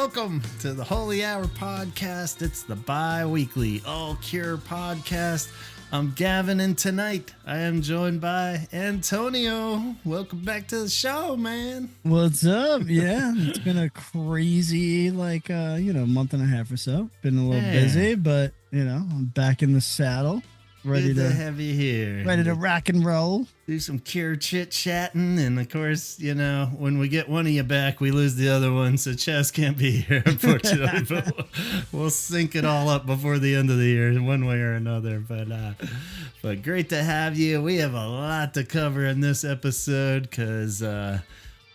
welcome to the Holy Hour podcast. It's the bi-weekly All Cure podcast. I'm Gavin, and tonight I am joined by Antonio. Welcome back to the show, man. What's up? Yeah, it's been a crazy, month and a half or so. Been a little busy, but, I'm back in the saddle. Ready to have you here. Ready to rock and roll. Do some Cure chit-chatting. And, of course, when we get one of you back, we lose the other one. So Chess can't be here, unfortunately. But we'll sync it all up before the end of the year in one way or another. But great to have you. We have a lot to cover in this episode because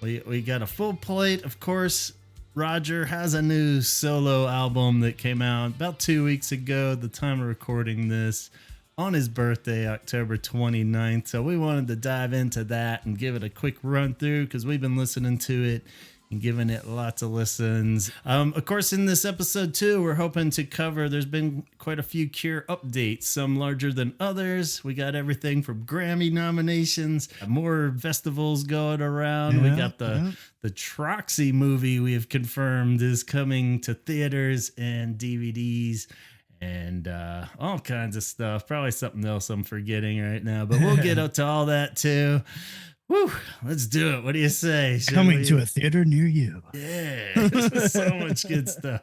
we got a full plate. Of course, Roger has a new solo album that came out about 2 weeks ago at the time of recording this, on his birthday, October 29th. So we wanted to dive into that and give it a quick run through because we've been listening to it and giving it lots of listens. Of course, in this episode too, we're hoping to cover, there's been quite a few Cure updates, some larger than others. We got everything from Grammy nominations, more festivals going around. We got the Troxy movie we have confirmed is coming to theaters and DVDs. And all kinds of stuff. Probably something else I'm forgetting right now, but we'll get up to all that too. Woo, let's do it. What do you say? Coming to a theater near you. Yeah, so much good stuff.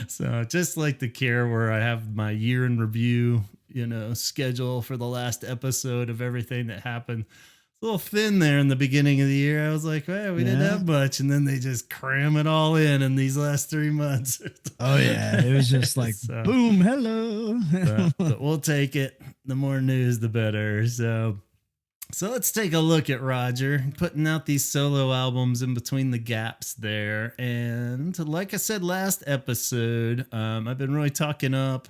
So just like the Cure, where I have my year in review, schedule for the last episode of everything that happened. A little thin there in the beginning of the year. I was like, well, we didn't have much. And then they just cram it all in these last 3 months. Oh, yeah. It was just like, boom, hello. But we'll take it. The more news, the better. So let's take a look at Roger putting out these solo albums in between the gaps there. And like I said last episode, I've been really talking up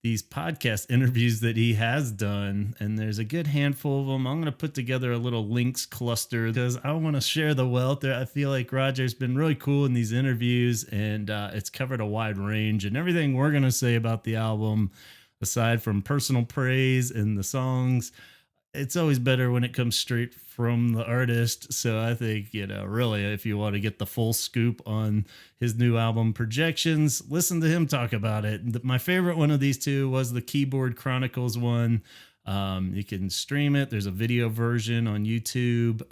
these podcast interviews that he has done, and there's a good handful of them. I'm going to put together a little links cluster because I want to share the wealth there. I feel like Roger's been really cool in these interviews, and it's covered a wide range, and everything we're going to say about the album, aside from personal praise and the songs, it's always better when it comes straight from the artist. So I think, really, if you want to get the full scoop on his new album projections, listen to him talk about it. My favorite one of these two was the Keyboard Chronicles one. You can stream it. There's a video version on YouTube.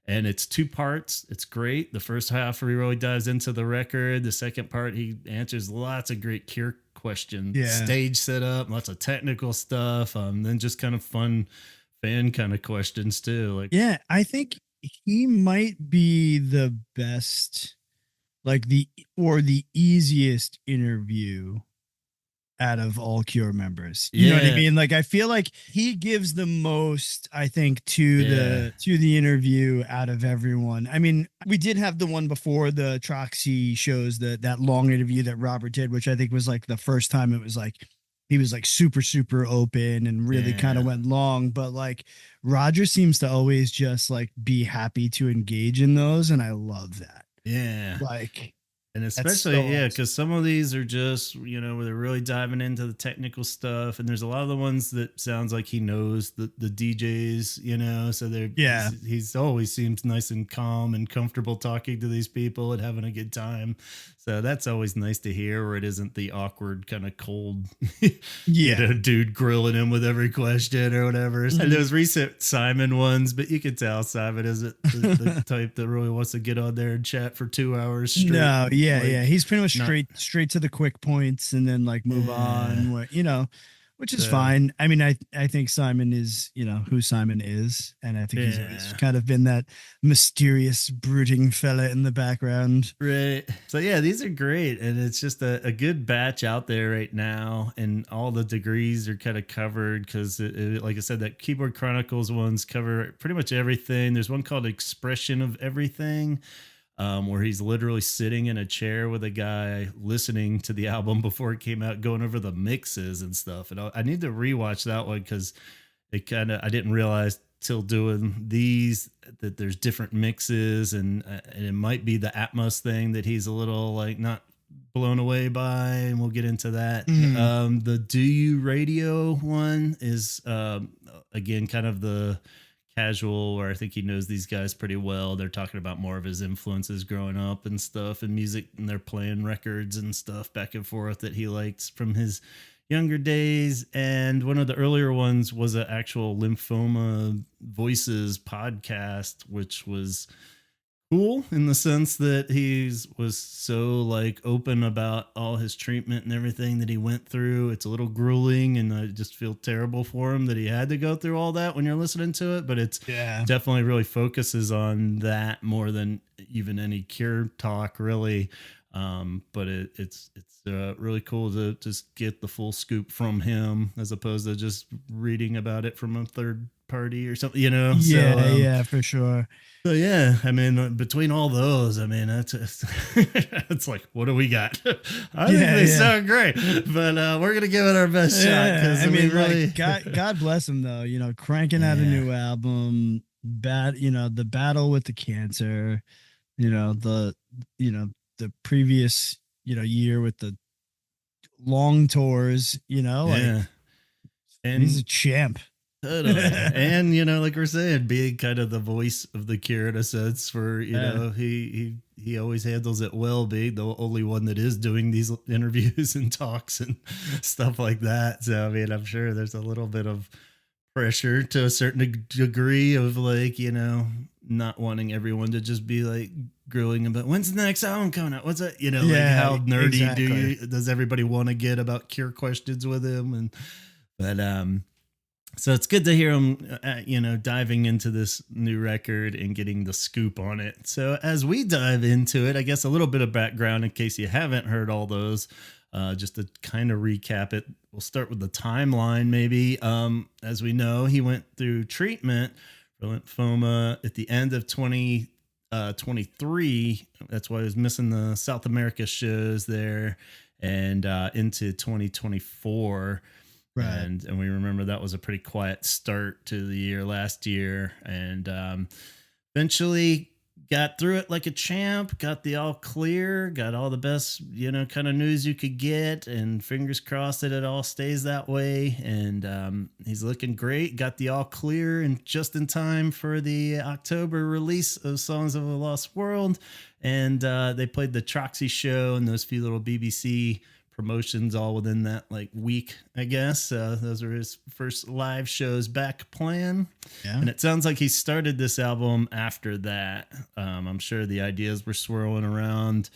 And it's 2 parts. It's great. The first half, he really dives into the record. The second part, he answers lots of great Cure questions. Yeah. Stage setup, lots of technical stuff. Then just kind of fun fan kind of questions too. I think he might be the best, the easiest interview out of all Cure members. You know what I mean? I feel like he gives the most, I think, to the interview out of everyone. I mean, we did have the one before the Troxy shows, that long interview that Robert did, which I think was the first time it was he was super, super open and really kind of went long. But Roger seems to always just be happy to engage in those. And I love that. Yeah. And especially, because some of these are just, where they're really diving into the technical stuff. And there's a lot of the ones that sounds like he knows the DJs, so he's always seems nice and calm and comfortable talking to these people and having a good time. So that's always nice to hear, where it isn't the awkward kind of cold, dude grilling him with every question or whatever. Mm-hmm. And those recent Simon ones, but you can tell Simon isn't the type that really wants to get on there and chat for 2 hours straight. No, he's pretty much straight to the quick points and then move on, which is fine. I mean, I think Simon is, who Simon is. And I think he's always kind of been that mysterious, brooding fella in the background. Right. So, these are great. And it's just a good batch out there right now. And all the degrees are kind of covered because, like I said, that Keyboard Chronicles ones cover pretty much everything. There's one called Expression of Everything, where he's literally sitting in a chair with a guy listening to the album before it came out, going over the mixes and stuff. And I need to rewatch that one because I didn't realize till doing these that there's different mixes, and it might be the Atmos thing that he's a little not blown away by, and we'll get into that. The Do You Radio one is again kind of the casual, where I think he knows these guys pretty well. They're talking about more of his influences growing up and stuff and music, and they're playing records and stuff back and forth that he likes from his younger days. And one of the earlier ones was an actual Lymphoma Voices podcast, which was cool in the sense that was so like open about all his treatment and everything that he went through. It's a little grueling, and I just feel terrible for him that he had to go through all that when you're listening to it, but it's definitely really focuses on that more than even any Cure talk, really. But it's really cool to just get the full scoop from him as opposed to just reading about it from a third party or something, you know? Yeah, for sure. So yeah, I mean, between all those, I mean, that's it's like, what do we got? I think they sound great, but we're gonna give it our best shot. Because I mean, really, God bless him though. You know, cranking out a new album, the battle with the cancer. The previous year with the long tours. And he's a champ. Totally. And like we're saying, being kind of the voice of the Cure in a sense, for he always handles it well, being the only one that is doing these interviews and talks and stuff like that. So I mean, I'm sure there's a little bit of pressure to a certain degree of like, not wanting everyone to just be like grilling about when's the next album coming out, what's that, like how nerdy does everybody want to get about Cure questions with him. So it's good to hear him, diving into this new record and getting the scoop on it. So as we dive into it, I guess a little bit of background in case you haven't heard all those, just to kind of recap it. We'll start with the timeline maybe. As we know, he went through treatment for lymphoma at the end of 2023. That's why he was missing the South America shows there, and into 2024. Right. And we remember that was a pretty quiet start to the year last year, and eventually got through it like a champ, got the all clear, got all the best, kind of news you could get, and fingers crossed that it all stays that way. And he's looking great, got the all clear, and just in time for the October release of Songs of a Lost World. And they played the Troxy show and those few little BBC promotions all within that like week, I guess. Those are his first live shows back playing. And it sounds like he started this album after that. I'm sure the ideas were swirling around,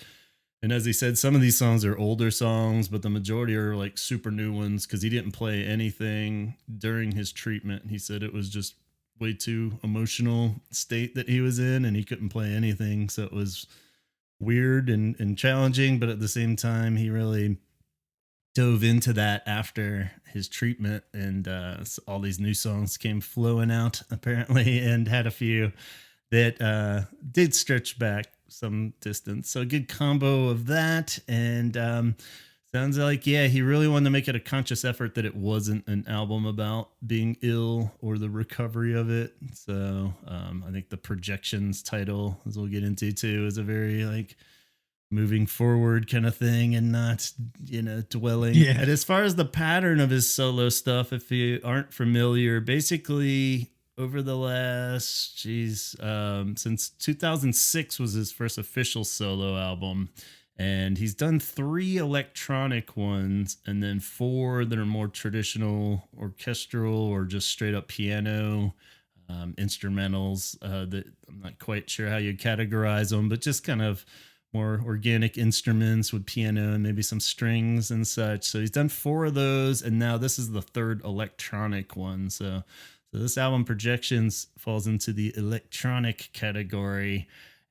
and as he said, some of these songs are older songs, but the majority are like super new ones because he didn't play anything during his treatment. He said it was just way too emotional state that he was in, and he couldn't play anything, so it was weird and challenging. But at the same time, he really dove into that after his treatment, and so all these new songs came flowing out apparently, and had a few that did stretch back some distance. So a good combo of that, and sounds like he really wanted to make it a conscious effort that it wasn't an album about being ill or the recovery of it. So I think the Projections title, as we'll get into too, is a very like moving forward kind of thing, and not dwelling. And as far as the pattern of his solo stuff, if you aren't familiar, basically over the last since 2006 was his first official solo album, and he's done 3 electronic ones and then 4 that are more traditional orchestral or just straight up piano instrumentals that I'm not quite sure how you categorize them, but just kind of more organic instruments with piano and maybe some strings and such. So he's done 4 of those, and now this is the 3rd electronic one. So this album, Projections, falls into the electronic category.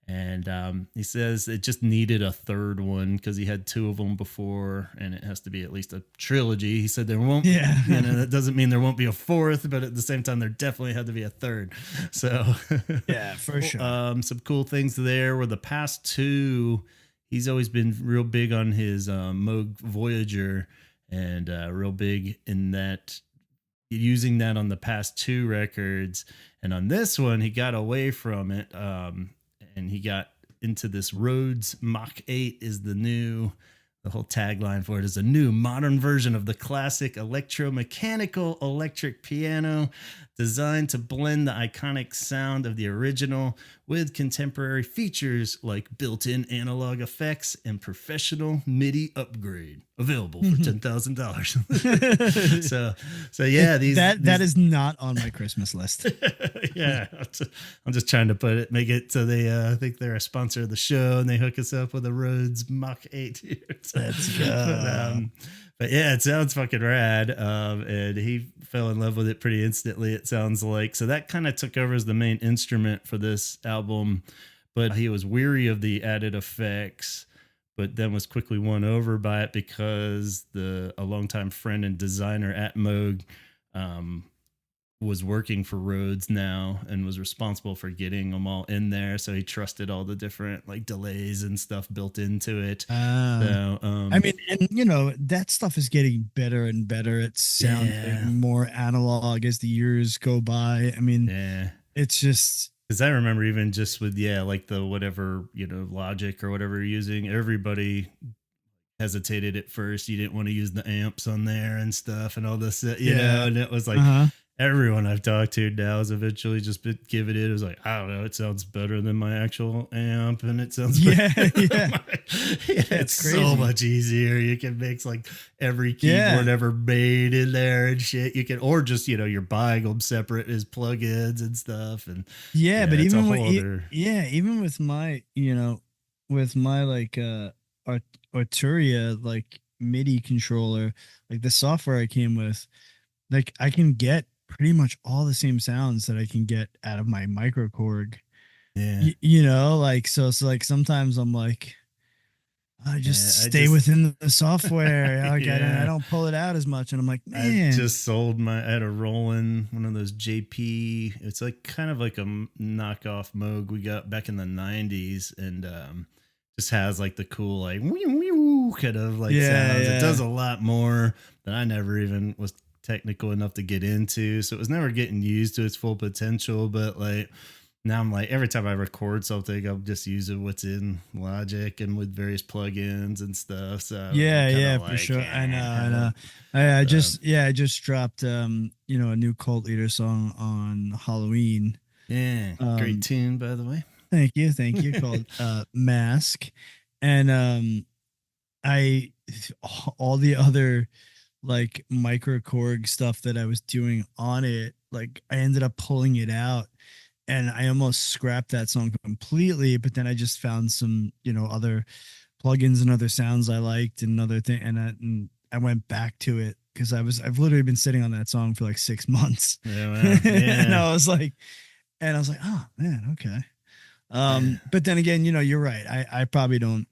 And he says it just needed a 3rd one because he had 2 of them before, and it has to be at least a trilogy. He said there won't, that doesn't mean there won't be a 4th, but at the same time, there definitely had to be a 3rd. So for sure. Some cool things there were the past 2. He's always been real big on his Moog Voyager, and real big in that, using that on the past 2 records. And on this one, he got away from it. And he got into this Rhodes Mach 8 is the whole tagline for it is a new modern version of the classic electromechanical electric piano designed to blend the iconic sound of the original with contemporary features like built-in analog effects and professional MIDI upgrade. Available for $10,000. So yeah, that is not on my Christmas list. Yeah, I'm just trying to make it so they I think they're a sponsor of the show and they hook us up with a Rhodes Mach 8 here. Let's go. But yeah, it sounds fucking rad. And he fell in love with it pretty instantly, it sounds like. So that kind of took over as the main instrument for this album. But he was weary of the added effects, but then was quickly won over by it because a longtime friend and designer at Moog was working for Rhodes now and was responsible for getting them all in there. So he trusted all the different like delays and stuff built into it. I mean, and that stuff is getting better and better. It sounds more analog as the years go by. I mean, it's just, because I remember even just with like the whatever Logic or whatever you're using, everybody hesitated at first. You didn't want to use the amps on there and stuff and all this, you know, and it was like everyone I've talked to now has eventually just been giving it. It was like, I don't know, it sounds better than my actual amp, and it sounds it's crazy. So much easier. You can mix like every keyboard ever made in there and shit. You can, or just you're buying them separate as plugins and stuff. And but even even with my with my like Arturia like MIDI controller, like the software I came with, like I can get pretty much all the same sounds that I can get out of my microKORG. Like so like sometimes I'm like, I just stay within the software. Like I don't pull it out as much, and I'm like, man. I just sold I had a Roland, one of those JP. It's like kind of like a knockoff Moog we got back in the 90s, and just has like the cool like kind of like sounds. It does a lot more than I never even was technical enough to get into, so it was never getting used to its full potential. But like now I'm like, every time I record something, I'm just using what's in Logic and with various plugins and stuff. So for sure. I know. I just dropped a new Cult Leader song on Halloween. Great tune, by the way. Thank you called Mask. And all the other like microKORG stuff that I was doing on it, like I ended up pulling it out, and I almost scrapped that song completely, but then I just found some other plugins and other sounds I liked and other thing, and I went back to it because I've literally been sitting on that song for like 6 months. And I was like, oh man, okay. But then again, you're right. I probably don't.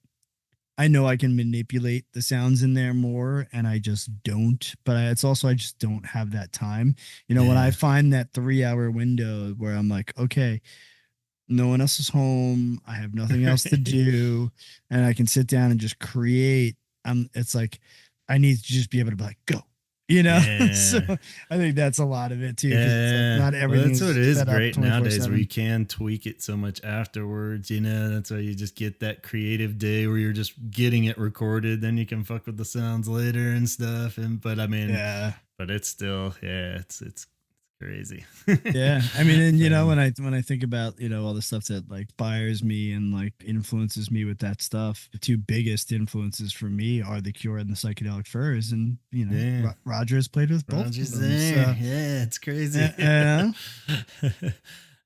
I know I can manipulate the sounds in there more, and I just don't. But it's also I just don't have that time. When I find that 3-hour window where I'm like, okay, no one else is home, I have nothing else to do, and I can sit down and just create. It's like I need to just be able to be like, go. So I think that's a lot of it too. Like not everything. That's what it is great nowadays, where you can tweak it so much afterwards. That's why you just get that creative day where you're just getting it recorded. Then you can fuck with the sounds later and stuff. But it's still, it's crazy. I mean, and when I think about all the stuff that like fires me and like influences me with that stuff, the two biggest influences for me are The Cure and the Psychedelic Furs, and Roger has played with both of them. So. It's crazy.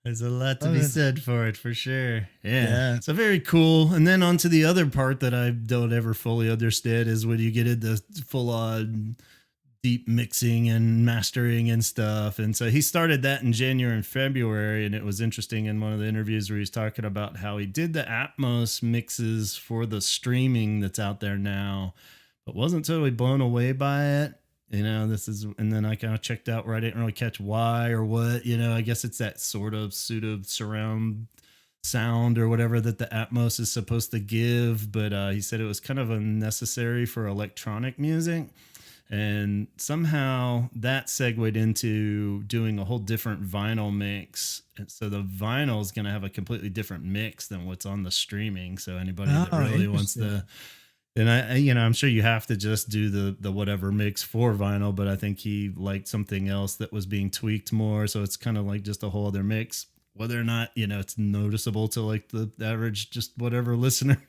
There's a lot to be said for it, for sure. So very cool. And then on to the other part that I don't ever fully understand is when you get into full on deep mixing and mastering and stuff. And so he started that in January and February. And it was interesting in one of the interviews where he's talking about how he did the Atmos mixes for the streaming that's out there now, but wasn't totally blown away by it. And then I kind of checked out where I didn't really catch why or what, I guess it's that sort of pseudo surround sound or whatever that the Atmos is supposed to give. But he said it was kind of unnecessary for electronic music. And somehow that segued into doing a whole different vinyl mix. And so the vinyl is going to have a completely different mix than what's on the streaming. So anybody that really wants to And I'm sure you have to just do the whatever mix for vinyl, but I think he liked something else that was being tweaked more. So it's kind of like just a whole other mix. Whether or not, it's noticeable to like the average, just whatever listener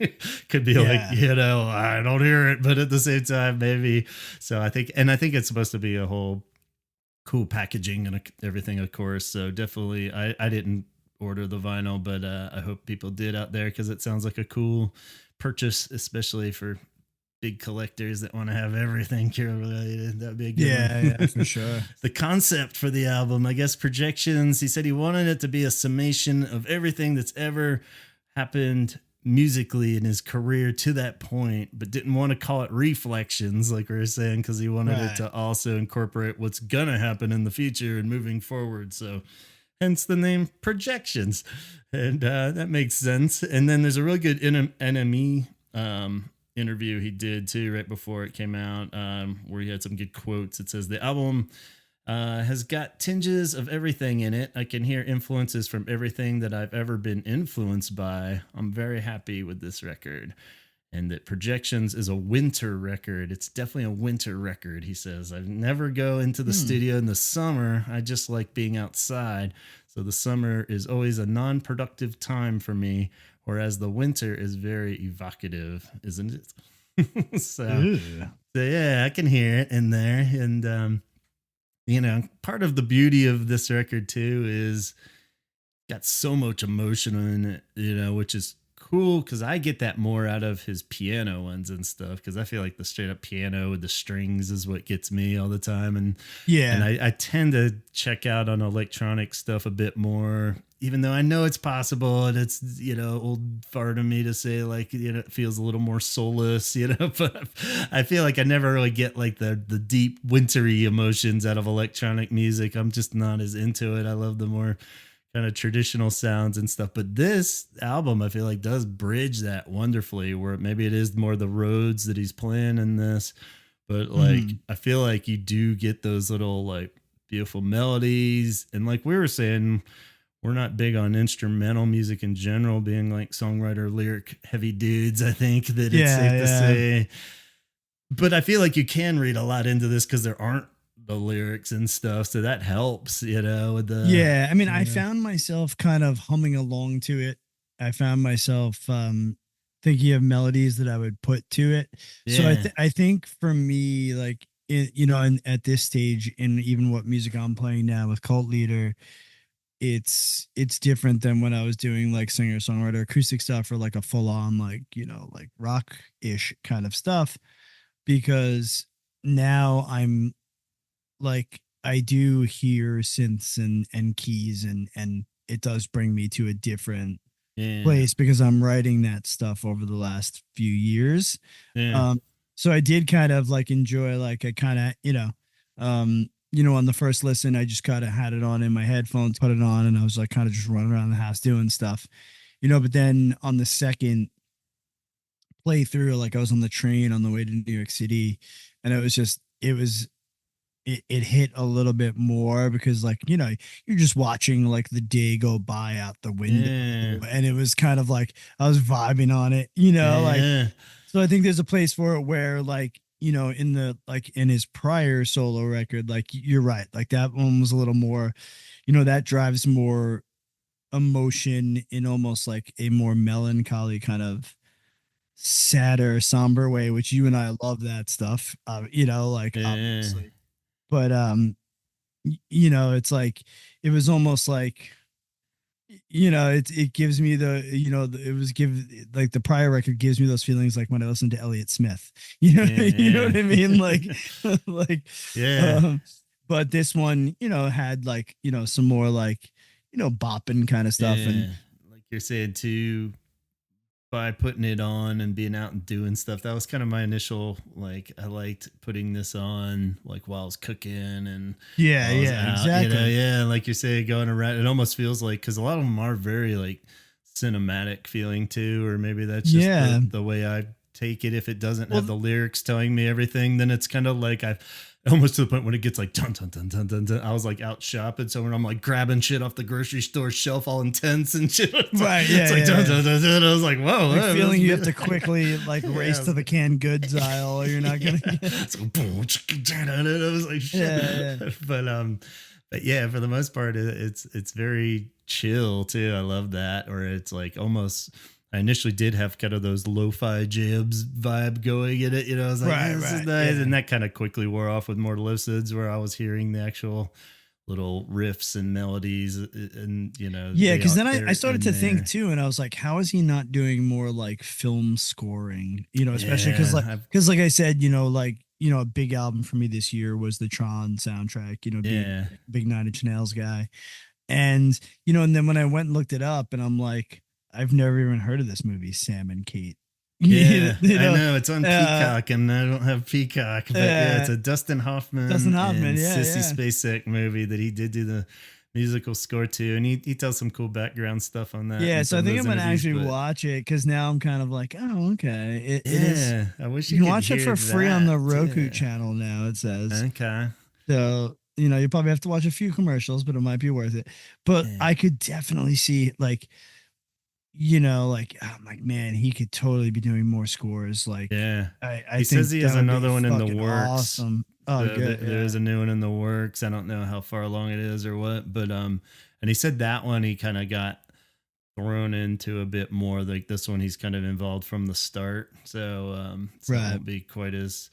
could be like, Yeah. I don't hear it, but at the same time, maybe. So I think it's supposed to be a whole cool packaging and everything, of course. So definitely, I didn't order the vinyl, but I hope people did out there because it sounds like a cool purchase, especially for big collectors that want to have everything Cure related. That'd be a good one. Yeah, for sure. The concept for the album, I guess, projections. He said he wanted it to be a summation of everything that's ever happened musically in his career to that point, but didn't want to call it reflections, like we were saying, because he wanted it to also incorporate what's gonna happen in the future and moving forward. So hence the name Projections. And that makes sense. And then there's a really good NME interview he did too right before it came out, where he had some good quotes. It says the album has got tinges of everything in it. I can hear influences from everything that I've ever been influenced by. I'm very happy with this record. And that Projections is a winter record. It's definitely a winter record, he says. I never go into the studio in the summer. I just like being outside. So the summer is always a non-productive time for me, whereas the winter is very evocative, isn't it? So yeah, I can hear it in there. And, part of the beauty of this record too is got so much emotion in it, which is cool because I get that more out of his piano ones and stuff, because I feel like the straight up piano with the strings is what gets me all the time. And I tend to check out on electronic stuff a bit more, even though I know it's possible and it's, old fart of me to say like, it feels a little more soulless, but I feel like I never really get like the deep wintry emotions out of electronic music. I'm just not as into it. I love the more kind of traditional sounds and stuff, but this album I feel like does bridge that wonderfully, where maybe it is more the Rhodes that he's playing in this, but like I feel like you do get those little like beautiful melodies. And like we were saying, we're not big on instrumental music in general, being like songwriter lyric heavy dudes. I think that it's safe to say, but I feel like you can read a lot into this because there aren't the lyrics and stuff, so that helps, with the I mean, I found myself kind of humming along to it. I found myself thinking of melodies that I would put to it. So I think for me, like and at this stage in even what music I'm playing now with Cult Leader, it's different than when I was doing like singer songwriter acoustic stuff or like a full on like like rock ish kind of stuff, because now I'm like I do hear synths and keys and it does bring me to a different place because I'm writing that stuff over the last few years. So I did kind of like enjoy, like I kind of, on the first listen, I just kind of had it on in my headphones, put it on, and I was like kind of just running around the house doing stuff, but then on the second playthrough, like I was on the train on the way to New York City, and it hit a little bit more because like you're just watching like the day go by out the window, and it was kind of like I was vibing on it, like, so I think there's a place for it where like in the like in his prior solo record, like you're right, like that one was a little more, that drives more emotion in almost like a more melancholy kind of sadder, somber way, which you and I love that stuff, like obviously. But it's like it was almost like it gives me the it was like the prior record gives me those feelings like when I listen to Elliott Smith, you know what I mean, like like but this one had like some more like bopping kind of stuff, and like you're saying too, by putting it on and being out and doing stuff. That was kind of my initial, like, I liked putting this on like while I was cooking and exactly. Like you say, going around, it almost feels like, because a lot of them are very like cinematic feeling too, or maybe that's just the way I take it. If it doesn't have the lyrics telling me everything, then it's kind of like almost to the point when it gets like dun dun dun dun dun dun. I was like out shopping, so when I'm like grabbing shit off the grocery store shelf, all intense and shit. It's Right, like, yeah, it's like yeah, dun, yeah. dun, dun, dun. I was like, whoa, Like whoa, feeling you have to this- quickly like Yeah, race to the canned goods aisle, or you're not gonna yeah. get. So boom, I was like, shit. Yeah, yeah. But yeah, for the most part, it's very chill too. I love that. Or it's like almost. I initially did have kind of those lo-fi jams vibe going in it. You know, I was like, Right, yeah, this is right, nice, yeah. and that kind of quickly wore off with more listens where I was hearing the actual little riffs and melodies, and you know, Yeah, because then they're I started in to think there. too, and I was like, how is he not doing more like film scoring? You know, especially because Yeah, like I said, a big album for me this year was the Tron soundtrack. You know, being yeah, a big Nine Inch Nails guy, and and then when I went and looked it up, and I'm like, I've never even heard of this movie, Sam and Kate. you yeah. you I know, know it's on uh, Peacock, and I don't have Peacock, but yeah, it's uh, a Dustin Dustin Hoffman Hoffman, and yeah, Sissy yeah. Spacek movie that he did do the musical score to, and he tells some cool background stuff on that Yeah, in so I some of think those I'm gonna interviews. actually But watch it because now I'm kind of like, oh, okay. It is. yeah, I wish You you can could watch it hear for free on the that Roku too. channel now, it says. Okay. So, you probably have to watch a few commercials, but it might be worth it. But Yeah. I could definitely see like I'm like, man, he could totally be doing more scores. Like Yeah. I He says think he that has would be another one in the fucking works. awesome. Oh, So good. there Yeah. is a new one in the works. I don't know how far along it is or what, but and he said that one he kind of got thrown into a bit more. Like this one, he's kind of involved from the start, so it Right. won't be quite as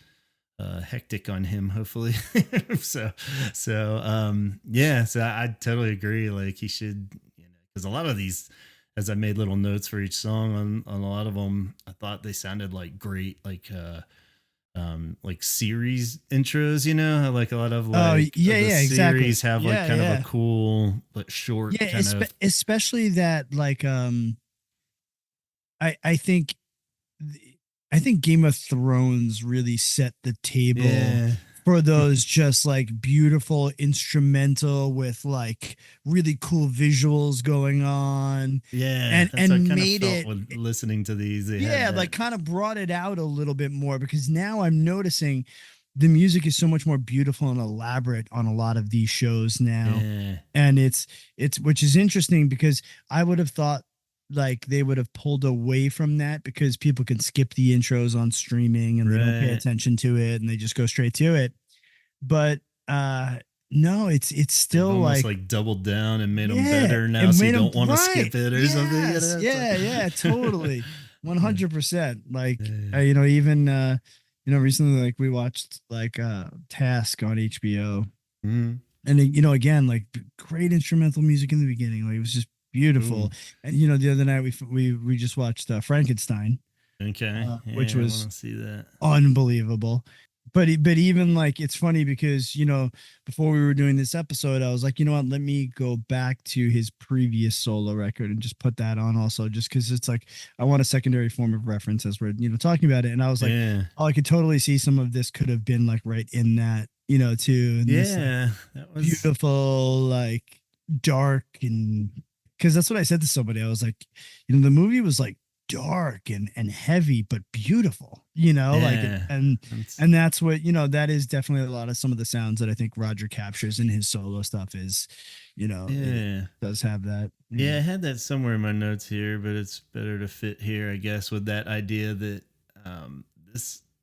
hectic on him. Hopefully, yeah. So I totally agree. Like he should, because a lot of these, as I made little notes for each song on a lot of them, I thought they sounded like great, like series intros, how like a lot of Oh, like yeah, the yeah, exactly. series have like Yeah, kind of a yeah. cool but short Yeah, kind of. especially that I think I think Game of Thrones really set the table Yeah. for those just like beautiful instrumental with like really cool visuals going on Yeah, and that's what I and kind of made felt it with listening to these. They had yeah, that. like kind of brought it out a little bit more because now I'm noticing the music is so much more beautiful and elaborate on a lot of these shows now. Yeah, And it's which is interesting because I would have thought like they would have pulled away from that because people can skip the intros on streaming and they don't pay right. attention to it and they just go straight to it. But no, it's They've still almost like like doubled down and made them yeah, better it now, so you made them don't want to right. skip it or something. Yes, It's yeah, yeah, like, totally, yeah, 100%. Like, yeah. even recently, like we watched like Task on HBO, Mhm. and again, like great instrumental music in the beginning. Like it was just beautiful. Ooh, And the other night we just watched Frankenstein, okay, which yeah, I want was to see that. unbelievable. But even like it's funny because before we were doing this episode, I was like, you know what, let me go back to his previous solo record and just put that on also, just because it's like I want a secondary form of reference as we're talking about it. And I was like, Yeah, oh, I could totally see some of this could have been like right in that too, and this like yeah, that was. beautiful like dark and because that's what I said to somebody. I was like, the movie was like dark and heavy but beautiful, like Yeah, that's, and that's what that is definitely a lot of some of the sounds that I think Roger captures in his solo stuff is it yeah. does have that. Yeah, I had that somewhere in my notes here, but it's better to fit here, I guess, with that idea that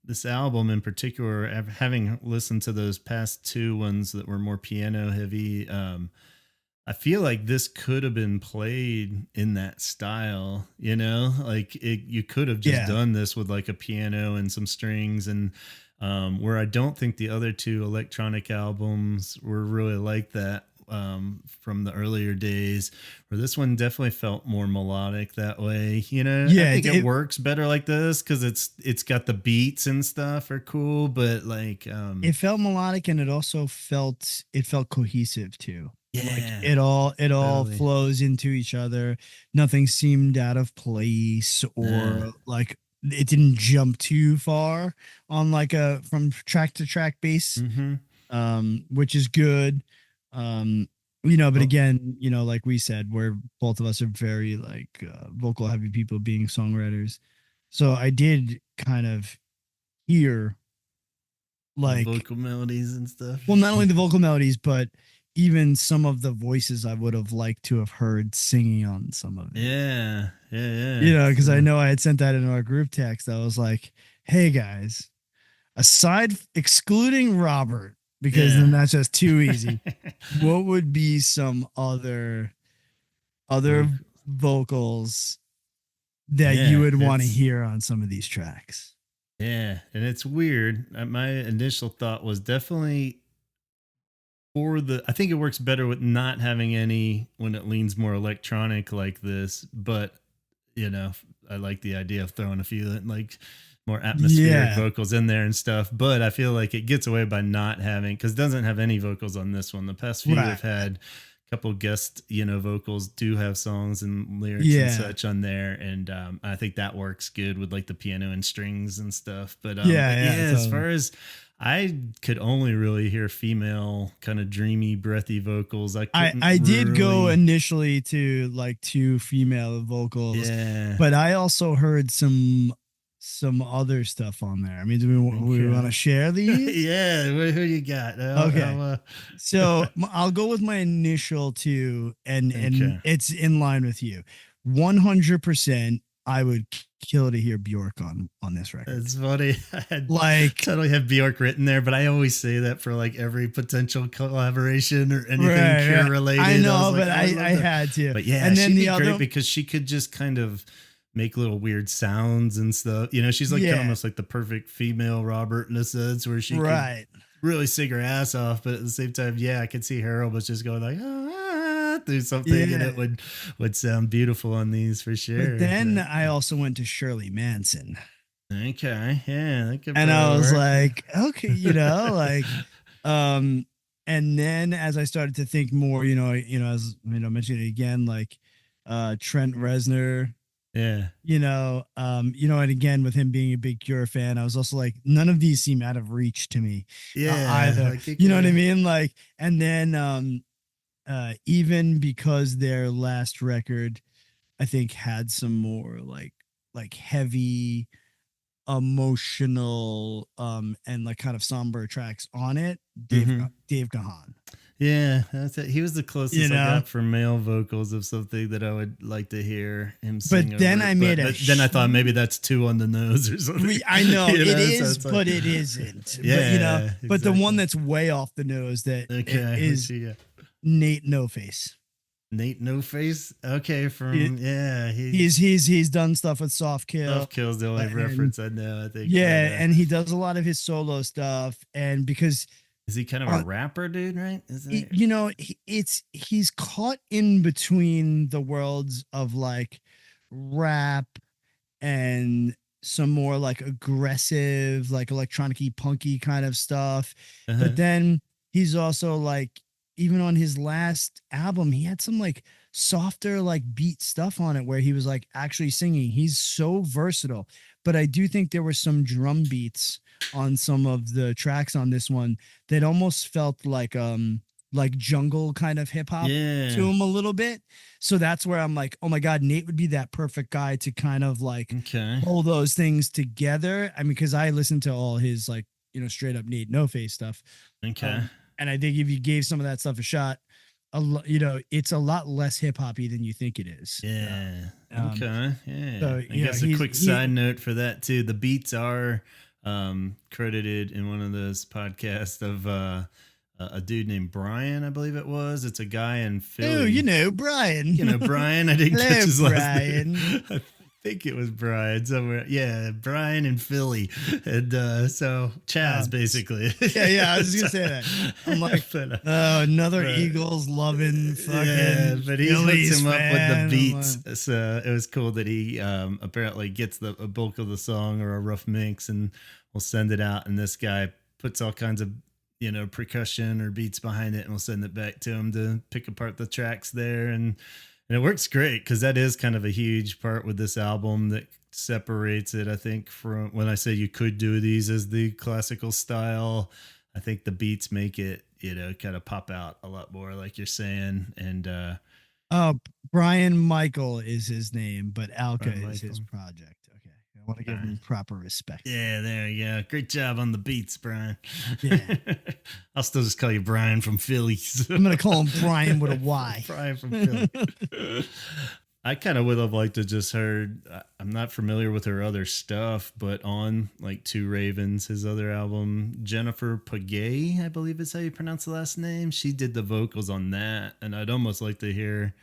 this album in particular, having listened to those past two ones that were more piano heavy, I feel like this could have been played in that style, like you could have just Yeah, done this with like a piano and some strings, and where I don't think the other two electronic albums were really like that, from the earlier days, where this one definitely felt more melodic that way. I yeah, think it works better like this because it's got the beats and stuff are cool, but like it felt melodic and it felt cohesive too. Like yeah, it all totally. flows into each other. Nothing seemed out of place Uh, or like it didn't jump too far on like a from track to track base, mm-hmm. which is good. Um, but Well, again, like we said, we're both of us are very like vocal heavy people being songwriters. So I did kind of hear the like, vocal melodies and stuff. well, not only the vocal melodies, but even some of the voices I would have liked to have heard singing on some of it. Yeah, yeah, You yeah. know, because I So, know I had sent that in our group text. I was like, hey guys, aside excluding Robert, because then yeah. that's just too easy. What would be some other Vocal- vocals that you yeah, would want to it's hear on some of these tracks? yeah, and it's weird. My initial thought was definitely for the. I think it works better with not having any when it leans more electronic like this. But I like the idea of throwing a few like more atmospheric Yeah, vocals in there and stuff. But I feel like it gets away by not having because it doesn't have any vocals on this one. The past few right. have had a couple guest vocals do have songs and lyrics and Yeah, such on there, and I think that works good with like the piano and strings and stuff. But yeah, yeah, yeah. as Totally. far as I could only really hear female kind of dreamy, breathy vocals. I couldn't I did go really. initially to like two female vocals, Yeah. but I also heard some other stuff on there. I mean, do we want to Okay. share these? Yeah. Who you got? Okay. So I'll go with my initial two, and Okay. it's in line with you. 100%, I would kill to hear Bjork on this record. It's funny. I had Like, totally have Bjork written there, but I always say that for like every potential collaboration or anything right, Cure right. related. I I was know, like, but I would love I that. had to. But yeah, And then she'd the be great other, because she could just kind of make little weird sounds and stuff. She's like yeah, almost like the perfect female Robert in a sense where she could right. really sing her ass off, but at the same time, yeah, I could see Harold was just going like through something, and Yeah. it would sound beautiful on these for But sure. then But I also went to Shirley Manson. okay, yeah, that could And I probably was work. like, okay, like, um, and then as I started to think more, as mentioning it again, like Trent Reznor, Yeah, and again with him being a big Cure fan, I was also like, none of these seem out of reach to me, yeah, either. like you You know what I could. mean? Like, and then even because their last record, I think had some more like heavy emotional and like kind of somber tracks on it. Mm-hmm. Dave Gahan. Yeah, that's it. He was the You closest I know? got for male vocals of something that I would like to hear him sing But then over. I made But then I thought maybe that's two on the nose or something. I know it So is, it's like, but it isn't. But yeah, but the one exactly. that's way off the nose that Okay, what is you got? Nate No Face. Nate No Face. Okay, He- from yeah, he's done stuff with Soft Kill. Soft Kill's the only And reference I know. I think. But, yeah, and he does a lot of his solo stuff. And because is he kind of a rapper dude? Right? Isn't he? he's caught in between the worlds of like rap and some more like aggressive, like electronic-y, punky kind of stuff. Uh-huh. But then he's also like, even on his last album, he had some like softer, like beat stuff on it where he was like actually singing. He's so versatile. But I do think there were some drum beats on some of the tracks on this one that almost felt like jungle kind of hip hop Yeah. to him a little bit. So that's where I'm like, oh my God, Nate would be that perfect guy to kind of like Okay. pull those things together. I mean, because I listened to all his like, straight up Nate No Face stuff. Okay. And I think if you gave some of that stuff a shot, it's a lot less hip hoppy than you think it is. Yeah. Um, Okay. Yeah. so, I guess a quick side note for that too. The beats are credited in one of those podcasts of a dude named Brian, I believe it was. It's a guy in Philly. Oh, Brian. Brian. I didn't Hello, catch his last Brian. name. I think it was Brian somewhere. Yeah, Brian in Philly. And so Chaz, basically. Yeah, I was just gonna say that. I'm like, another Eagles loving fucking. Yeah, but he Phillies hooks him up with the fan. beats. So it was cool that he apparently gets a bulk of the song or a rough mix and will send it out. And this guy puts all kinds of percussion or beats behind it, and we'll send it back to him to pick apart the tracks there. And it works great because that is kind of a huge part with this album that separates it, I think, from when I say you could do these as the classical style. I think the beats make it, kind of pop out a lot more, like you're saying. And Brian Michael is his name, but Alka Brian is his Michael. project. Okay. I want to give him proper respect. Yeah, there you go. Great job on the beats, Brian. Yeah. I'll still just call you Brian from Philly. I'm going to call him Brian with a Y. Brian from Philly. I kind of would have liked to just heard, I'm not familiar with her other stuff, but on like Two Ravens, his other album, Jennifer Pagay, I believe is how you pronounce the last name. She did the vocals on that. And I'd almost like to hear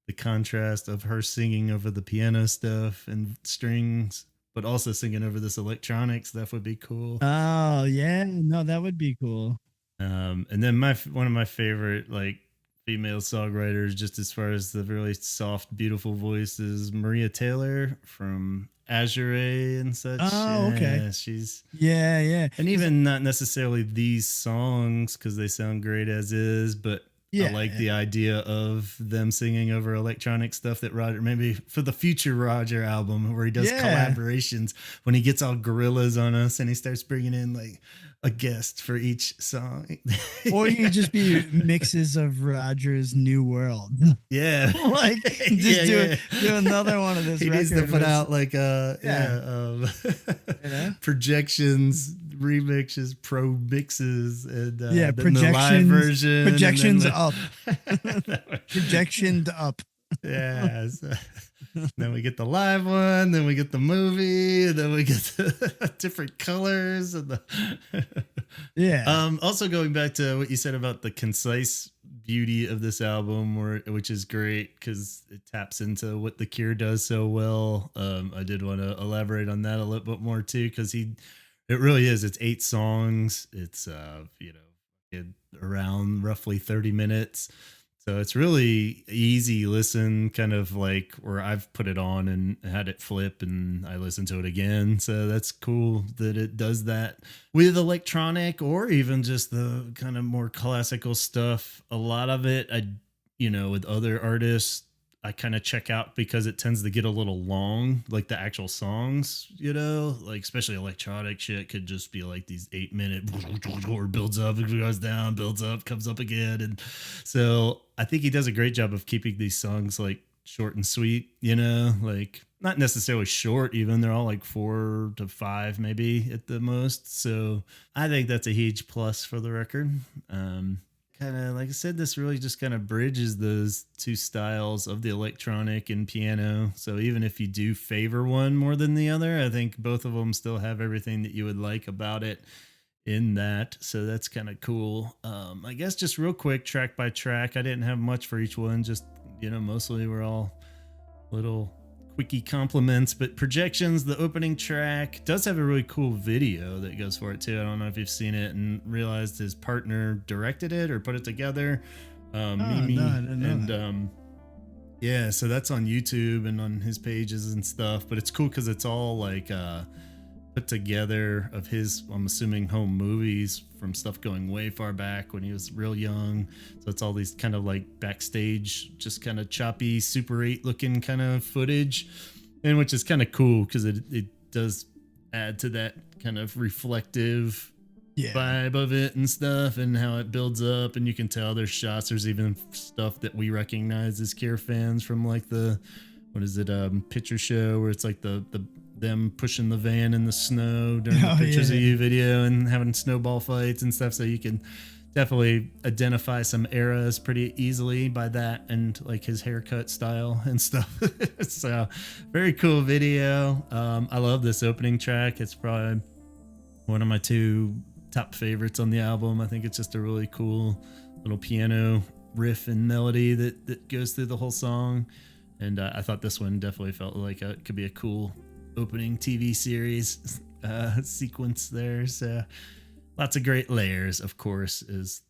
the contrast of her singing over the piano stuff and strings, but also singing over this electronic stuff would be cool. Oh yeah. No, that would be cool. And then one of my favorite like female songwriters, just as far as the really soft, beautiful voices, Maria Taylor from Azure and such. Oh, okay. Yeah, she's yeah. And even not necessarily these songs because they sound great as is, but I like the idea of them singing over electronic stuff that Roger, maybe for the future Roger album where he does collaborations, when he gets all gorillas on us and he starts bringing in like a guest for each song. Or you could just be mixes of Roger's New World. Yeah. Like just do another one of this. He needs to put out like projections, remixes, pro mixes, and projections, the live version, projections up, projectioned up. Yeah. So, then we get the live one, then we get the movie, and then we get the different colors and the also going back to what you said about the concise beauty of this album, which is great because it taps into what The Cure does so well. I did want to elaborate on that a little bit more too, because it really is. It's 8 songs. It's around roughly 30 minutes. So it's really easy listen, kind of like where I've put it on and had it flip and I listen to it again. So that's cool that it does that with electronic or even just the kind of more classical stuff. A lot of it, with other artists, I kind of check out because it tends to get a little long, like the actual songs, like especially electronic shit could just be like these 8-minute or builds up, it goes down, builds up, comes up again. And so I think he does a great job of keeping these songs like short and sweet, like not necessarily short, even they're all like 4 to 5 maybe at the most. So I think that's a huge plus for the record. Kind of like I said, this really just kind of bridges those two styles of the electronic and piano. So even if you do favor one more than the other, I think both of them still have everything that you would like about it in that. So that's kind of cool. I guess just real quick, track by track, I didn't have much for each one. Just, mostly we're all little quickie compliments, but Projections, the opening track, does have a really cool video that goes for it too. I don't know if you've seen it and realized his partner directed it or put it together. Mimi. No, I didn't know that. So that's on YouTube and on his pages and stuff, but it's cool because it's all like put together of his, I'm assuming, home movies from stuff going way far back when he was real young. So it's all these kind of like backstage, just kind of choppy Super 8 looking kind of footage, and which is kind of cool because it does add to that kind of reflective vibe of it and stuff, and how it builds up. And you can tell there's shots, there's even stuff that we recognize as Cure fans from like the picture show where it's like the them pushing the van in the snow during the Pictures of You video and having snowball fights and stuff. So you can definitely identify some eras pretty easily by that and like his haircut style and stuff. So very cool video. I love this opening track. It's probably one of my 2 top favorites on the album. I think it's just a really cool little piano riff and melody that goes through the whole song. And I thought this one definitely felt like it could be a cool opening TV series sequence there. So lots of great layers, of course, as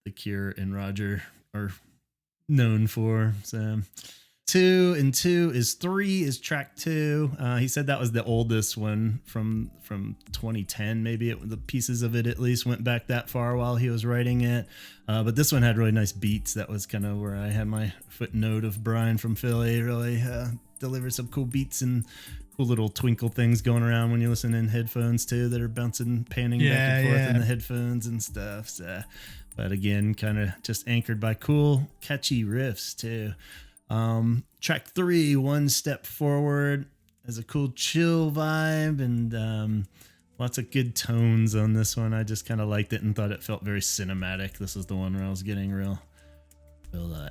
The Cure and Roger are known for. So 2 and 2 is 3 is track 2. He said that was the oldest one from 2010. Maybe the pieces of it at least went back that far while he was writing it. But this one had really nice beats. That was kind of where I had my footnote of Brian from Philly really delivered some cool beats and cool little twinkle things going around when you listen in headphones too that are bouncing, panning back and forth in the headphones and stuff. So, but again, kind of just anchored by cool, catchy riffs too. Track 3, One Step Forward. has a cool chill vibe and lots of good tones on this one. I just kind of liked it and thought it felt very cinematic. This is the one where I was getting real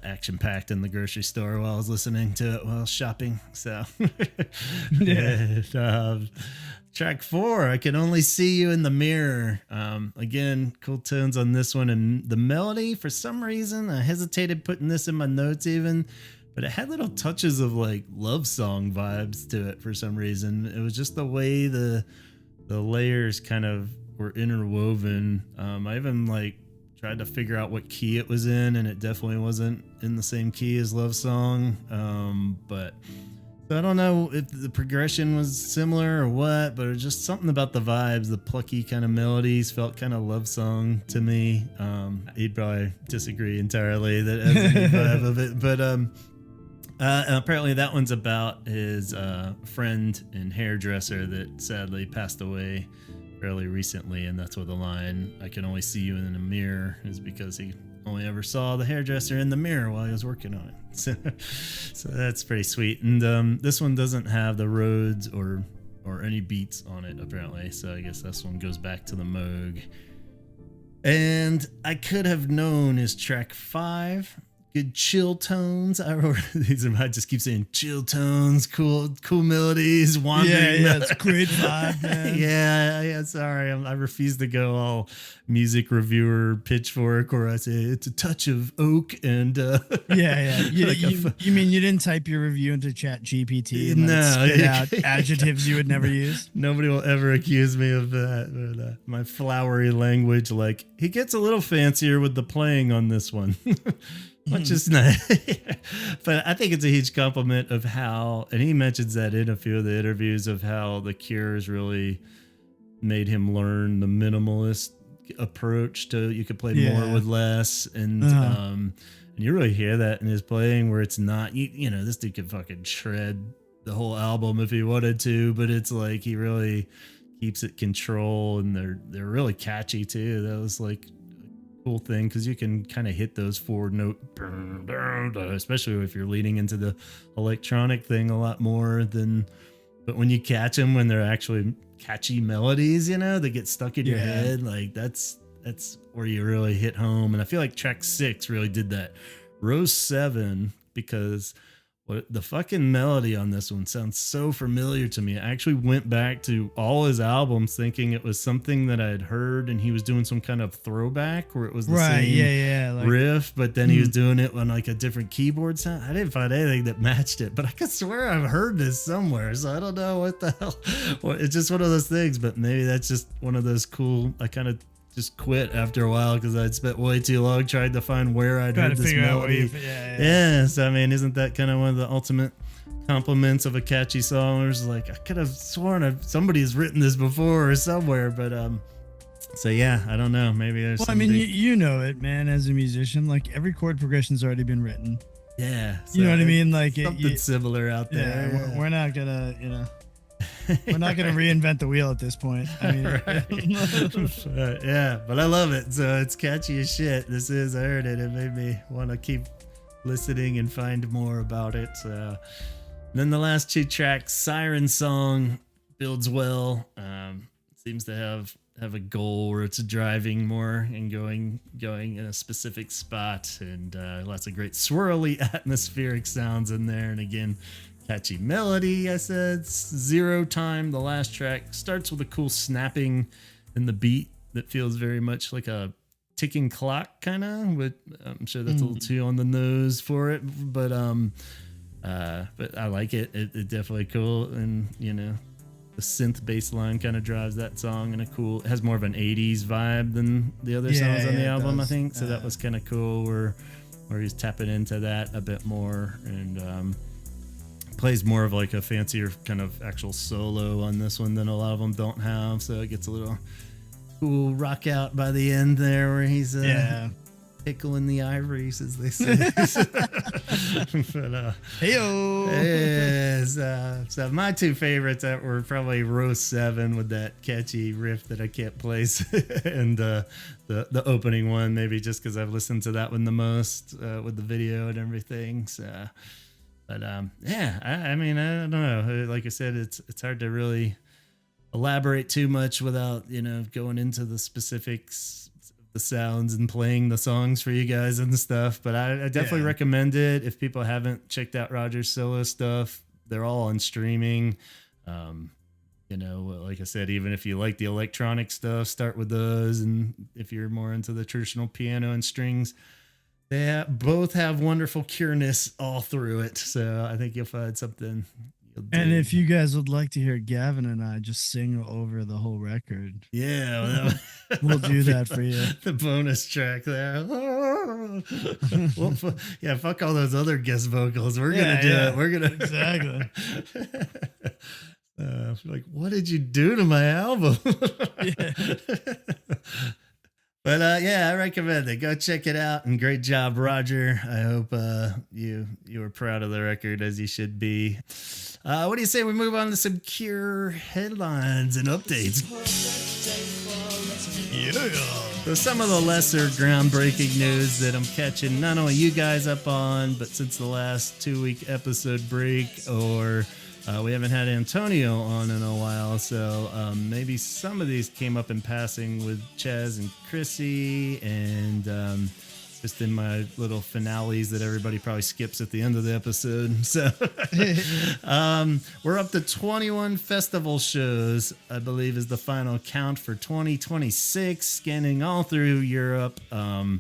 action packed in the grocery store while I was listening to it while I was shopping. So, track 4, I Can Only See You in the Mirror. Again, cool tones on this one. And the melody, for some reason, I hesitated putting this in my notes even, but it had little touches of like love song vibes to it for some reason. It was just the way the layers kind of were interwoven. I even like tried to figure out what key it was in, and it definitely wasn't in the same key as Love Song. But so I don't know if the progression was similar or what, but it was just something about the vibes, the plucky kind of melodies felt kind of Love Song to me. He'd probably disagree entirely that it has any vibe of it, but apparently that one's about his friend and hairdresser that sadly passed away fairly recently, and that's where the line "I can only see you in a mirror" is because he only ever saw the hairdresser in the mirror while he was working on it. So that's pretty sweet. And this one doesn't have the Rhodes or any beats on it apparently, so I guess this one goes back to the Moog. And I Could Have Known is track 5. Good chill tones. I wrote these. I just keep saying chill tones, cool melodies, wandering. Yeah, it's great vibe, man. yeah. Sorry, I refuse to go all music reviewer pitchfork, or I say it's a touch of oak and. Yeah. You mean you didn't type your review into Chat GPT and no, spit out adjectives you would never use? Nobody will ever accuse me of that. But, my flowery language, like he gets a little fancier with the playing on this one. Which is nice. But I think it's a huge compliment of how, and he mentions that in a few of the interviews, of how the Cure's really made him learn the minimalist approach to you could play more with less. And you really hear that in his playing where it's not, you know, this dude could fucking shred the whole album if he wanted to, but it's like he really keeps it control, and they're really catchy too. That was like cool thing because you can kind of hit those 4-note, especially if you're leading into the electronic thing a lot more than. But when you catch them when they're actually catchy melodies, you know, they get stuck in your head. Like that's where you really hit home. And I feel like track 6 really did that. Row 7, because the fucking melody on this one sounds so familiar to me. I actually went back to all his albums thinking it was something that I had heard, and he was doing some kind of throwback where it was the same like, riff, but then he was doing it on like a different keyboard sound. I didn't find anything that matched it, but I could swear I've heard this somewhere, so I don't know what the hell. Well, it's just one of those things, but maybe that's just one of those cool. I kind of just quit after a while because I'd spent way too long trying to find where I'd heard this melody. So I mean, isn't that kind of one of the ultimate compliments of a catchy song? It's like I could have sworn somebody's written this before or somewhere, but so yeah, I don't know. Maybe there's. Well, I mean, you know it, man. As a musician, like every chord progression's already been written. Yeah, so you know what I mean. Like something similar out there. Yeah, we're not gonna, you know. We're not going to reinvent the wheel at this point. I mean, yeah, but I love it. So it's catchy as shit. I heard it. It made me want to keep listening and find more about it. Then the last 2 tracks, Siren Song builds well. Seems to have a goal where it's driving more and going in a specific spot, and lots of great swirly atmospheric sounds in there. And again, catchy melody. I said Zero Time, the last track, starts with a cool snapping in the beat that feels very much like a ticking clock kind of. I'm sure that's a little too on the nose for it, but I like it. It definitely cool, and you know, the synth bass line kind of drives that song in a cool. It has more of an 80s vibe than the other songs on the album, I think. So that was kind of cool where he's tapping into that a bit more, and plays more of like a fancier kind of actual solo on this one than a lot of them don't have, so it gets a little cool rock out by the end there where he's pickling the ivories, as they say. But so my 2 favorites that were probably row 7 with that catchy riff that I can't place, and the opening one, maybe just because I've listened to that one the most with the video and everything. So But yeah, I mean, I don't know. Like I said, it's hard to really elaborate too much without going into the specifics, the sounds, and playing the songs for you guys and stuff. But I definitely recommend it if people haven't checked out Roger's solo stuff. They're all on streaming. Like I said, even if you like the electronic stuff, start with those. And if you're more into the traditional piano and strings, they both have wonderful cureness all through it. So I think you'll find something. And if you guys would like to hear Gavin and I just sing over the whole record, yeah, we'll do that for you. The bonus track there. Well, yeah, fuck all those other guest vocals. We're gonna do it. We're gonna exactly. Like, what did you do to my album? But I recommend it. Go check it out. And great job, Roger. I hope you were proud of the record, as you should be. What do you say we move on to some Cure headlines and updates? Yeah. So some of the lesser groundbreaking news that I'm catching not only you guys up on, but since the last 2-week episode break, or we haven't had Antonio on in a while, so maybe some of these came up in passing with Chaz and Chrissy, and just in my little finales that everybody probably skips at the end of the episode. So we're up to 21 festival shows, I believe is the final count for 2026, scanning all through Europe. I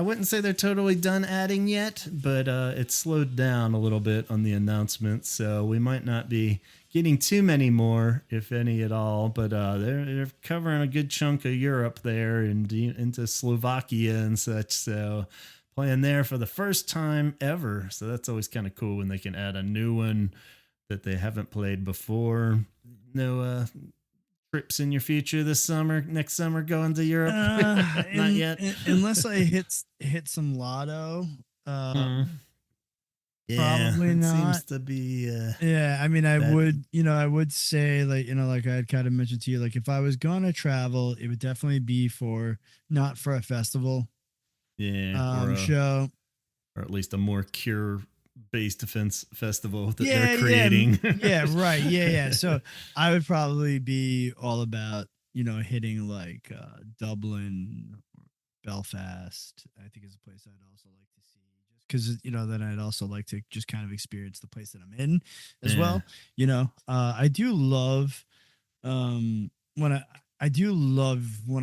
wouldn't say they're totally done adding yet, but it's slowed down a little bit on the announcements, so we might not be getting too many more, if any at all. But they're covering a good chunk of Europe there and into Slovakia and such. So playing there for the first time ever. So that's always kind of cool when they can add a new one that they haven't played before. No trips in your future next summer going to Europe? Not yet. Unless I hit some lotto. Yeah, probably not. Seems to be. I mean, I would say, like I had kind of mentioned to you, like if I was going to travel, it would definitely be not for a festival. Yeah. Show. Or at least a more Cure-based defense festival that they're creating. Yeah, right. Yeah. So I would probably be all about, hitting like Dublin, Belfast. I think is a place I'd also like to see, just because then I'd also like to just kind of experience the place that I'm in as well. I do love when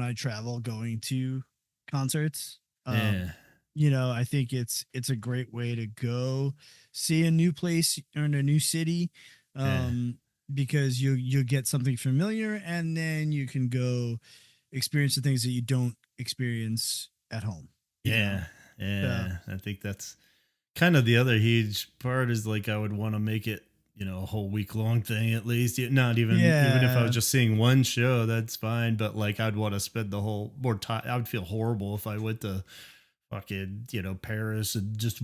I travel going to concerts. I think it's a great way to go see a new place or in a new city, because you get something familiar, and then you can go experience the things that you don't experience at home. I think that's kind of the other huge part is like I would want to make it a whole week-long thing at least. Not even if I was just seeing one show, that's fine, but like I'd want to spend the whole more time. I would feel horrible if I went to fucking Paris and just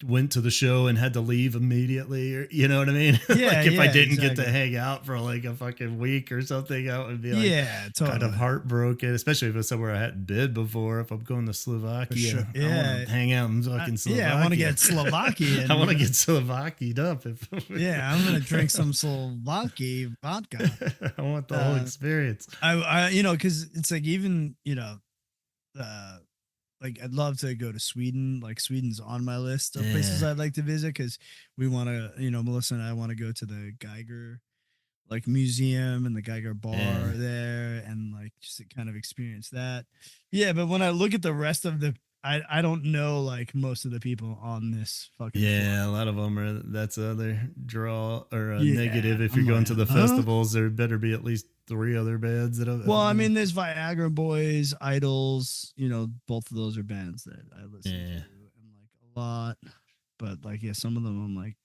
went to the show and had to leave immediately, or you know what I mean? If I didn't get to hang out for like a fucking week or something, I would be like kind of heartbroken, especially if it's somewhere I hadn't been before. If I'm going to Slovakia, I want to hang out in fucking Slovakia. I want to get Slovakian. I want to get Slovakied up. I'm gonna drink some Slovaki vodka. I want the whole experience. I because it's like even like I'd love to go to Sweden. Like Sweden's on my list of places I'd like to visit, because we want to, Melissa and I want to go to the Geiger museum and the Geiger bar there, and like just to kind of experience that. Yeah, but when I look at the rest of I don't know like most of the people on this fucking floor. A lot of them are. That's other draw or a negative. If you're going to the festivals, there better be at least 3 other bands that. I mean, there's Viagra Boys, Idols. Both of those are bands that I listen to and like a lot. But like, some of them I'm like,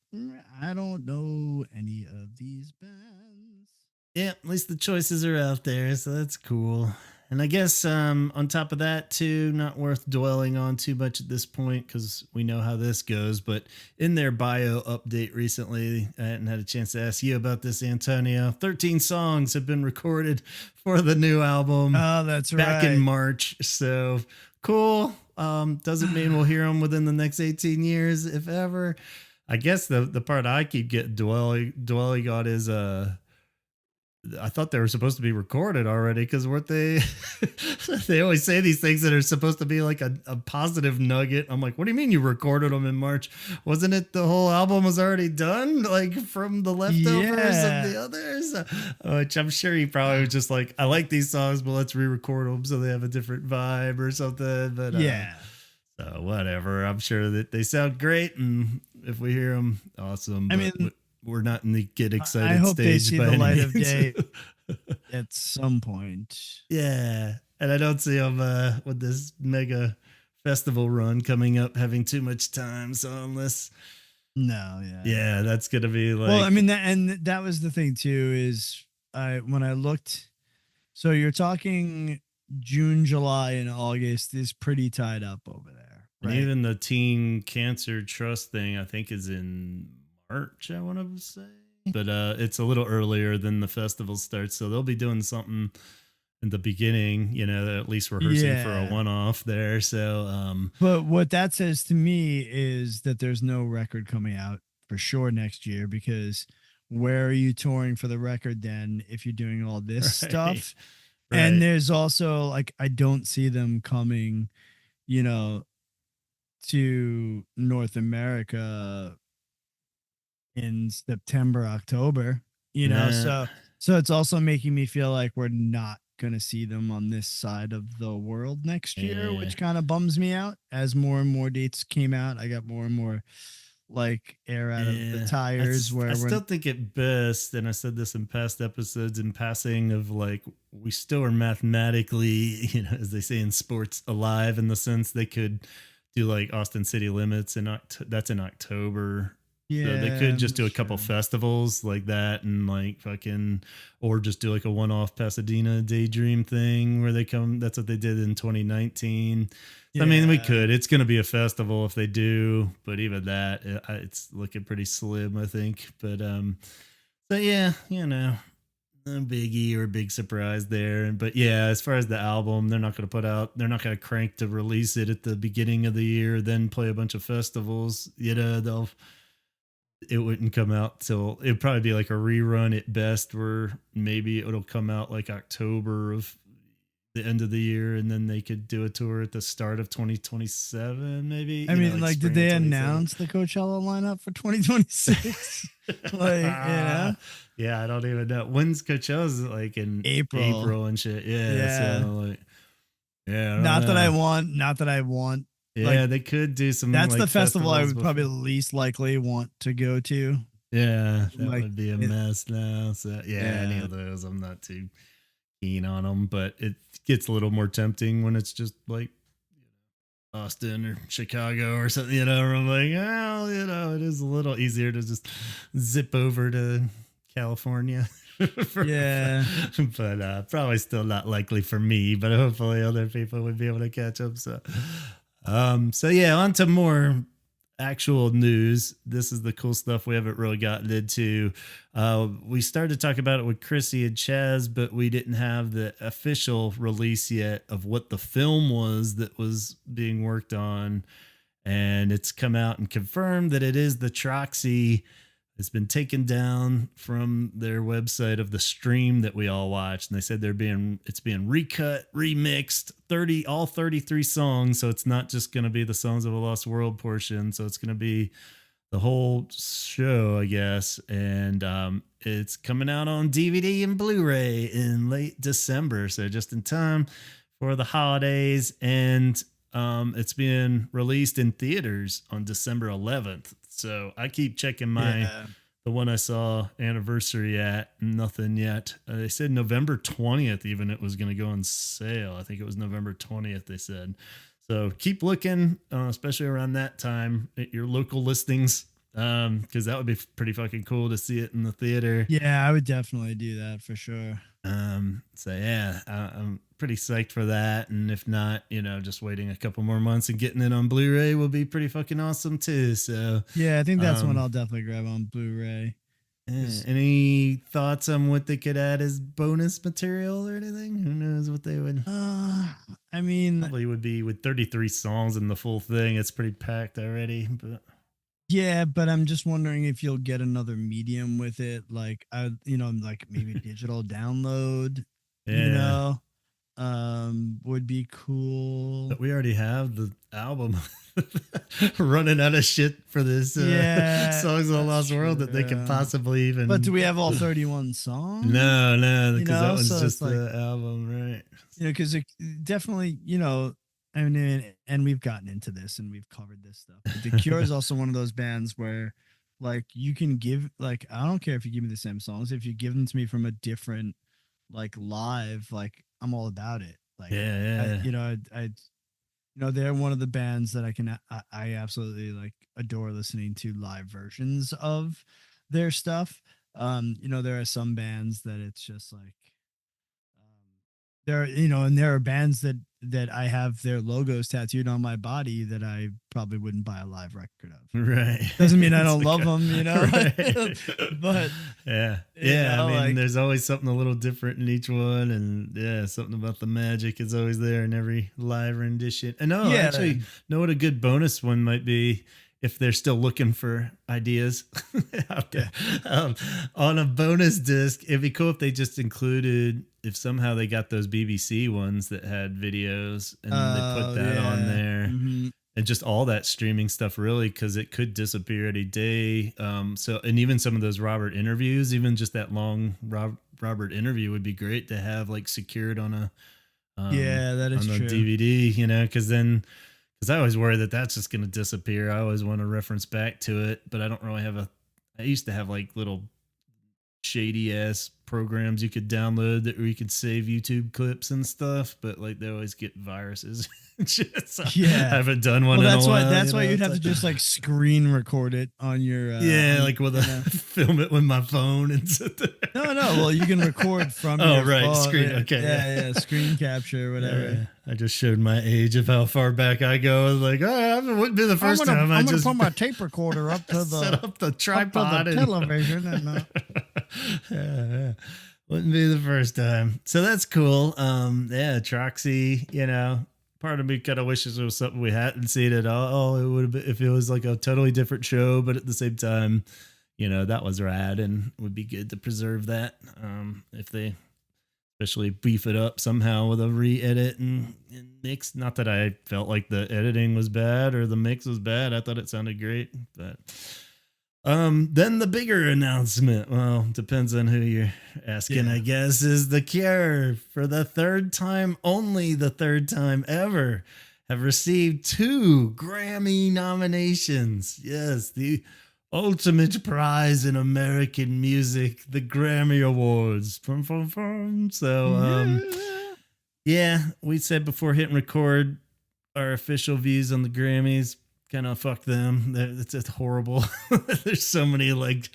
I don't know any of these bands. Yeah, at least the choices are out there, so that's cool. And I guess on top of that, too, not worth dwelling on too much at this point because we know how this goes. But in their bio update recently, I hadn't had a chance to ask you about this, Antonio. 13 songs have been recorded for the new album. Oh, that's back in March. So Cool. Doesn't mean we'll hear them within the next 18 years, if ever. I guess the part I keep getting dwelling on is I thought they were supposed to be recorded already because weren't they? They always say these things that are supposed to be like a positive nugget. I'm like, what do you mean you recorded them in March? Wasn't it the whole album was already done, like from the leftovers of the others? Which I'm sure he probably was just like, I like these songs, but let's re-record them so they have a different vibe or something. But Yeah. so whatever. I'm sure that they sound great, and if we hear them, awesome. I But mean, we're not in the get excited I hope they stage see by the any light of means. day at some point. Yeah, and I don't see them with this mega festival run coming up having too much time. So unless, No, yeah, that's gonna be like, well, I mean, that was the thing too. Is when I looked, so you're talking June, July, and August is pretty tied up over there, and right? even the Teen Cancer Trust thing, I think is in March. I want to say, but it's a little earlier than the festival starts, so they'll be doing something in the beginning, you know, at least rehearsing for a Yeah. one-off there. So But what that says to me is that there's no record coming out for sure next year, because where are you touring for the record then if you're doing all this right, stuff? And right, there's also like, I don't see them coming, you know, to North America in September, October, nah, so it's also making me feel like we're not going to see them on this side of the world next year, yeah. which kind of bums me out. As more and more dates came out, I got more and more like air out of the Yeah, tires I where still we're think it best, and I said this in past episodes in passing of like we still are mathematically, you know, as they say in sports, alive in the sense they could do like Austin City Limits, and that's in October. So they yeah, could just do that's a couple true. festivals like that and like fucking, or just do like a one-off Pasadena Daydream thing where they come. That's what they did in 2019. So, I mean, we Yeah. could. It's going to be a festival if they do, but even that, it's looking pretty slim, I think. So yeah, you know, no biggie or big surprise there. But yeah, as far as the album, they're not going to crank to release it at the beginning of the year, then play a bunch of festivals. You know, it wouldn't come out till it'd probably be like a rerun at best, where maybe it'll come out like October of the end of the year, and then they could do a tour at the start of 2027, maybe, I you know, mean, like like, did spring of they 27. announce the Coachella lineup for 2026? Like, Yeah, I don't even know when's Coachella's, like in April. April and shit. Yeah, Yeah. so like, yeah, I don't Not that I know. want, not that I want, like, Yeah, they could do some that's the like festival I festivals would probably before. least likely want to go to. Yeah, that Like, would be a it, mess now. So yeah, any yeah. of those, I'm not too keen on them, but it gets a little more tempting when it's just like Austin or Chicago or something, you know, where I'm like, well, you know, it is a little easier to just zip over to California. Yeah. But probably still not likely for me, but hopefully other people would be able to catch up. So yeah, on to more actual news. This is the cool stuff we haven't really gotten into. We started to talk about it with Chrissy and Chaz, but we didn't have the official release yet of what the film was that was being worked on. And it's come out and confirmed that it is the Troxy. It's been taken down from their website of the stream that we all watched, and they said it's being recut, remixed, all 33 songs. So it's not just going to be the Songs of a Lost World portion. So it's going to be the whole show, I guess. And it's coming out on DVD and Blu-ray in late December, so just in time for the holidays. And it's being released in theaters on December 11th. So I keep checking Yeah. the one I saw anniversary at, nothing yet. They said November 20th, even it was going to go on sale. I think it was November 20th, they said. So keep looking, especially around that time at your local listings, because that would be pretty fucking cool to see it in the theater. Yeah, I would definitely do that for sure. So yeah, I'm pretty psyched for that. And if not, you know, just waiting a couple more months and getting it on Blu-ray will be pretty fucking awesome too. So Yeah, I think that's what um, I'll definitely grab on Blu-ray. Any thoughts on what they could add as bonus material or anything? Who knows what they would? I mean, Probably would be with 33 songs in the full thing. It's pretty packed already, but yeah, but I'm just wondering if you'll get another medium with it, like like maybe digital download, you yeah. know, would be cool. But we already have the album running out of shit for this Yeah, Songs of the that's Lost World that they could true. possibly even. But do we have all 31 songs? No, You because that know, was so it's just like, the album, right? because it definitely, I mean, and we've gotten into this and we've covered this stuff. But The Cure is also one of those bands where, like, you can give, like, I don't care if you give me the same songs. If you give them to me from a different, like, live, like, I'm all about it. Like, Yeah, they're one of the bands that I absolutely like adore listening to live versions of their stuff. There are some bands that it's just like, and there are bands that I have their logos tattooed on my body that I probably wouldn't buy a live record of. right. Doesn't mean I It's don't like love them, right. but yeah, I mean, like, there's always something a little different in each one, and yeah, something about the magic is always there in every live rendition. And no, yeah, actually, know what a good bonus one might be if they're still looking for ideas out there. On a bonus disc, it'd be cool if they just included, if somehow they got those BBC ones that had videos and they put that on there. Mm-hmm. And just all that streaming stuff, really, because it could disappear any day. So, and even some of those Robert interviews, even just that long Robert interview would be great to have like secured on a that is on a true. DVD, because I always worry that that's just going to disappear. I always want to reference back to it, but I don't really have I used to have like little shady ass programs you could download that where you could save YouTube clips and stuff, but like they always get viruses and shit. So I haven't done one. Well, in a while, that's why you'd have to just like screen record it on your like with a film it with my phone and sit there. No, well, you can record from your phone. Screen. Okay, yeah, screen capture or whatever. I just showed my age of how far back I go. I was like, it wouldn't be the first time. I'm gonna put my tape recorder up to the set up the tripod and television, and yeah, wouldn't be the first time. So that's cool. Troxy. Part of me kind of wishes it was something we hadn't seen at all. It would have been if it was like a totally different show, but at the same time, that was rad and would be good to preserve that. If they especially beef it up somehow with a re-edit and mix. Not that I felt like the editing was bad or the mix was bad. I thought it sounded great, but then the bigger announcement, well, depends on who you're asking, I guess, is The Cure for the third time, only the third time ever, have received 2 Grammy nominations. Yes, the ultimate prize in American music, the Grammy Awards. So, we said before hitting record our official views on the Grammys. Kind of fuck them. It's horrible. There's so many like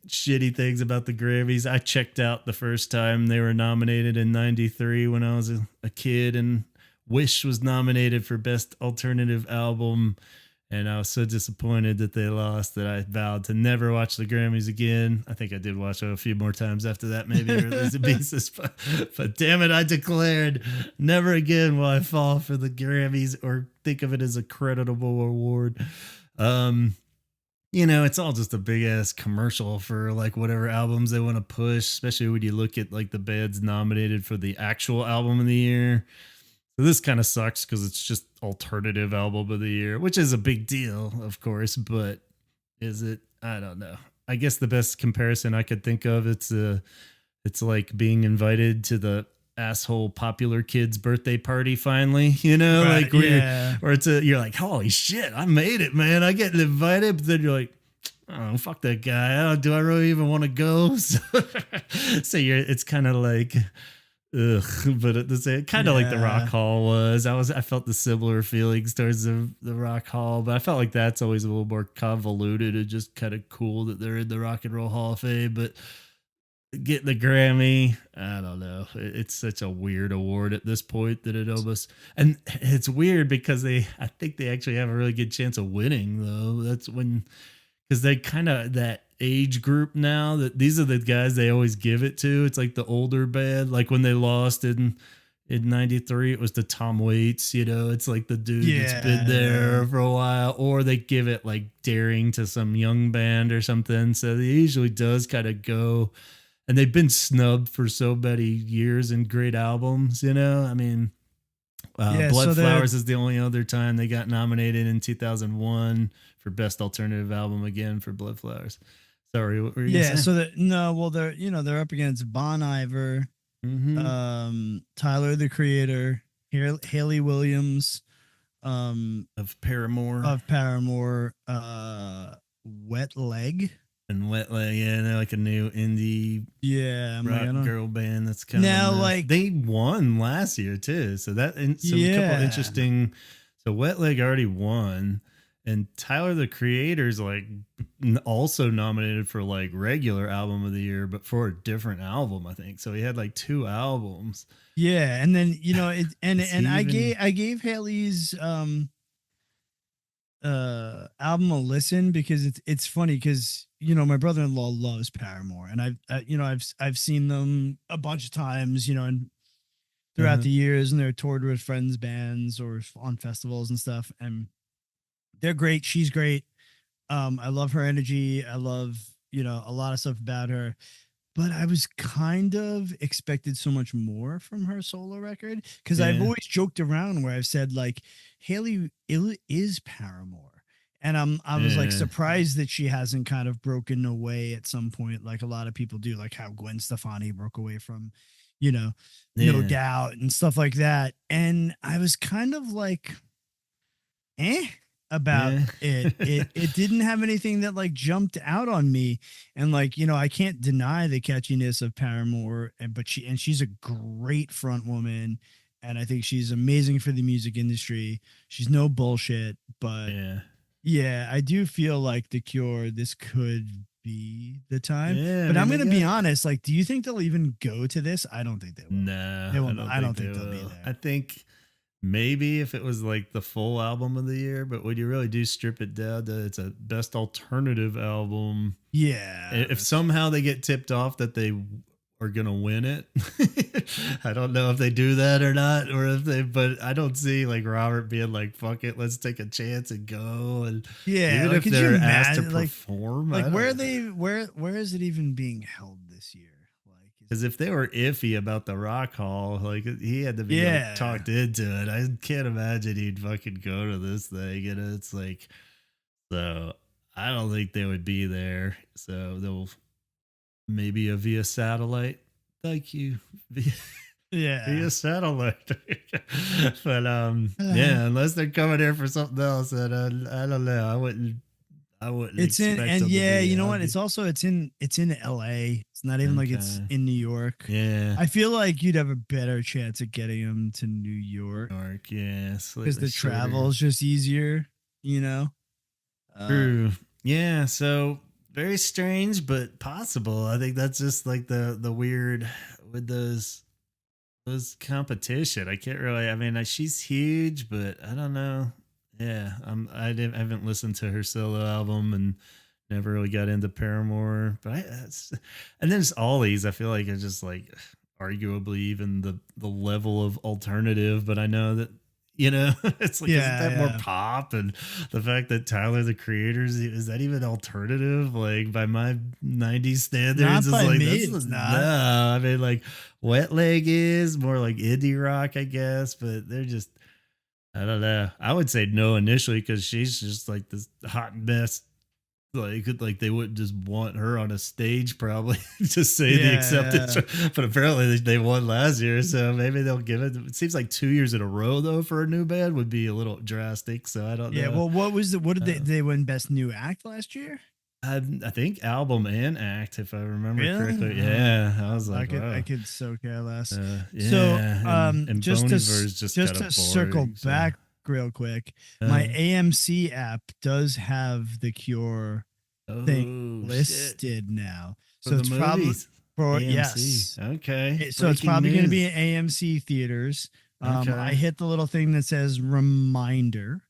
shitty things about the Grammys. I checked out the first time they were nominated in '93 when I was a kid, and Wish was nominated for Best Alternative Album. And I was so disappointed that they lost that I vowed to never watch the Grammys again. I think I did watch it a few more times after that, maybe, or there's a basis. But damn it, I declared never again will I fall for the Grammys or think of it as a creditable award. It's all just a big ass commercial for like whatever albums they want to push, especially when you look at like the bands nominated for the actual album of the year. So this kind of sucks because it's just alternative album of the year, which is a big deal, of course. But is it? I don't know. I guess the best comparison I could think of it's like being invited to the asshole popular kid's birthday party finally. Right, or you're like, holy shit, I made it, man. I get invited, but then you're like, oh, fuck that guy. Do I really even want to go? So it's kind of like. Ugh, but at the same, kind of like the Rock Hall was. I felt the similar feelings towards the Rock Hall, but I felt like that's always a little more convoluted and just kind of cool that they're in the Rock and Roll Hall of Fame. But getting the Grammy, I don't know. It's such a weird award at this point that it almost, and it's weird because I think they actually have a really good chance of winning though. That's when. Because they kind of that age group now that these are the guys they always give it to. It's like the older band, like when they lost in '93, it was the Tom Waits. It's like the dude that's been there for a while, or they give it like Daring to some young band or something. So it usually does kind of go, and they've been snubbed for so many years in great albums. I mean. Blood Flowers is the only other time they got nominated in 2001 for Best Alternative Album again for Blood Flowers. Sorry, what were you saying? So they're up against Bon Iver, Tyler the Creator, Haley Williams, of Paramore, Wet Leg. And Wet Leg, yeah, they're like a new indie rock girl band that's kind of now like they won last year too, so that a couple interesting. So Wet Leg already won, and Tyler the Creator's like also nominated for like regular album of the year, but for a different album, I think. So he had like 2 albums. Yeah, and then I gave Haley's album a listen because it's funny because my brother-in-law loves Paramore, and I've seen them a bunch of times and throughout the years, and they're toured with friends bands or on festivals and stuff, and they're great. She's great. I love her energy. I love a lot of stuff about her, but I was kind of expected so much more from her solo record because I've always joked around where I've said like Haley is Paramore. And I was like surprised that she hasn't kind of broken away at some point, like a lot of people do, like how Gwen Stefani broke away from, No Doubt and stuff like that. And I was kind of like, about it. It didn't have anything that like jumped out on me. And like, I can't deny the catchiness of Paramore, but she's a great front woman. And I think she's amazing for the music industry. She's no bullshit, but yeah, I do feel like The Cure, this could be the time. Yeah, but I'm going to be honest. Like, do you think they'll even go to this? I don't think they will. No, I don't think they'll be there. I think maybe if it was like the full album of the year, but when you really do strip it down to it's a best alternative album. Yeah. If somehow they get tipped off that they are going to win it. I don't know if they do that or not, but I don't see like Robert being like, fuck it, let's take a chance and go. And even if they're asked to perform, like where is it even being held this year? Like, because if they were iffy about the Rock Hall, like he had to be like, talked into it. I can't imagine he'd fucking go to this thing. And it's like, so I don't think they would be there. So they'll maybe via satellite. Thank you. Via satellite. But unless they're coming here for something else, and I don't know. I wouldn't. It's in, and you know what? It's in LA. It's not even like it's in New York. Yeah, I feel like you'd have a better chance of getting them to New York. Because the travel is just easier. True. Yeah. So. Very strange, but possible. I think that's just like the weird with those competition. I can't really. I mean, she's huge, but I don't know. Yeah, I haven't listened to her solo album and never really got into Paramore. But and then it's all these. I feel like it's just like arguably even the level of alternative. But I know that. It's like, isn't that more pop? And the fact that Tyler the Creator is that even alternative? Like by my 90s standards, not by like me, it's not. No, I mean like Wet Leg is more like indie rock, I guess, but they're just I don't know. I would say no initially because she's just like this hot mess. Like they wouldn't just want her on a stage probably to say the acceptance, but apparently they won last year, so maybe they'll give it. It seems like 2 years in a row though for a new band would be a little drastic. So I don't know. Yeah, well, what did they win Best New Act last year? I think album and act, if I remember correctly. Yeah, I was like, I could so care less. And just to circle back real quick, my AMC app does have the Cure thing listed now, so it's probably for AMC. Okay, so it's probably going to be in AMC theaters. I hit the little thing that says reminder.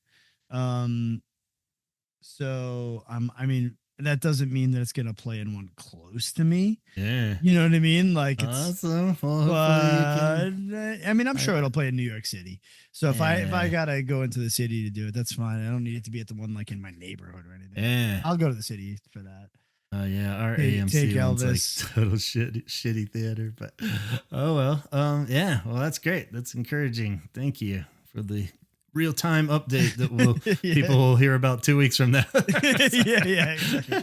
So I mean, that doesn't mean that it's gonna play in one close to me. Yeah. You know what I mean? Like it's, Awesome. Well, hopefully you but can. I mean, I'm sure it'll play in New York City. So if I Yeah. gotta go into the city to do it, that's fine. I don't need it to be at the one like in my neighborhood or anything. Yeah. I'll go to the city for that. Yeah, our Take AMC one's like Elvis. total shitty theater, but oh well. Yeah, well that's great. That's encouraging. Thank you for the real time update that people will hear about 2 weeks from now. Yeah. Exactly.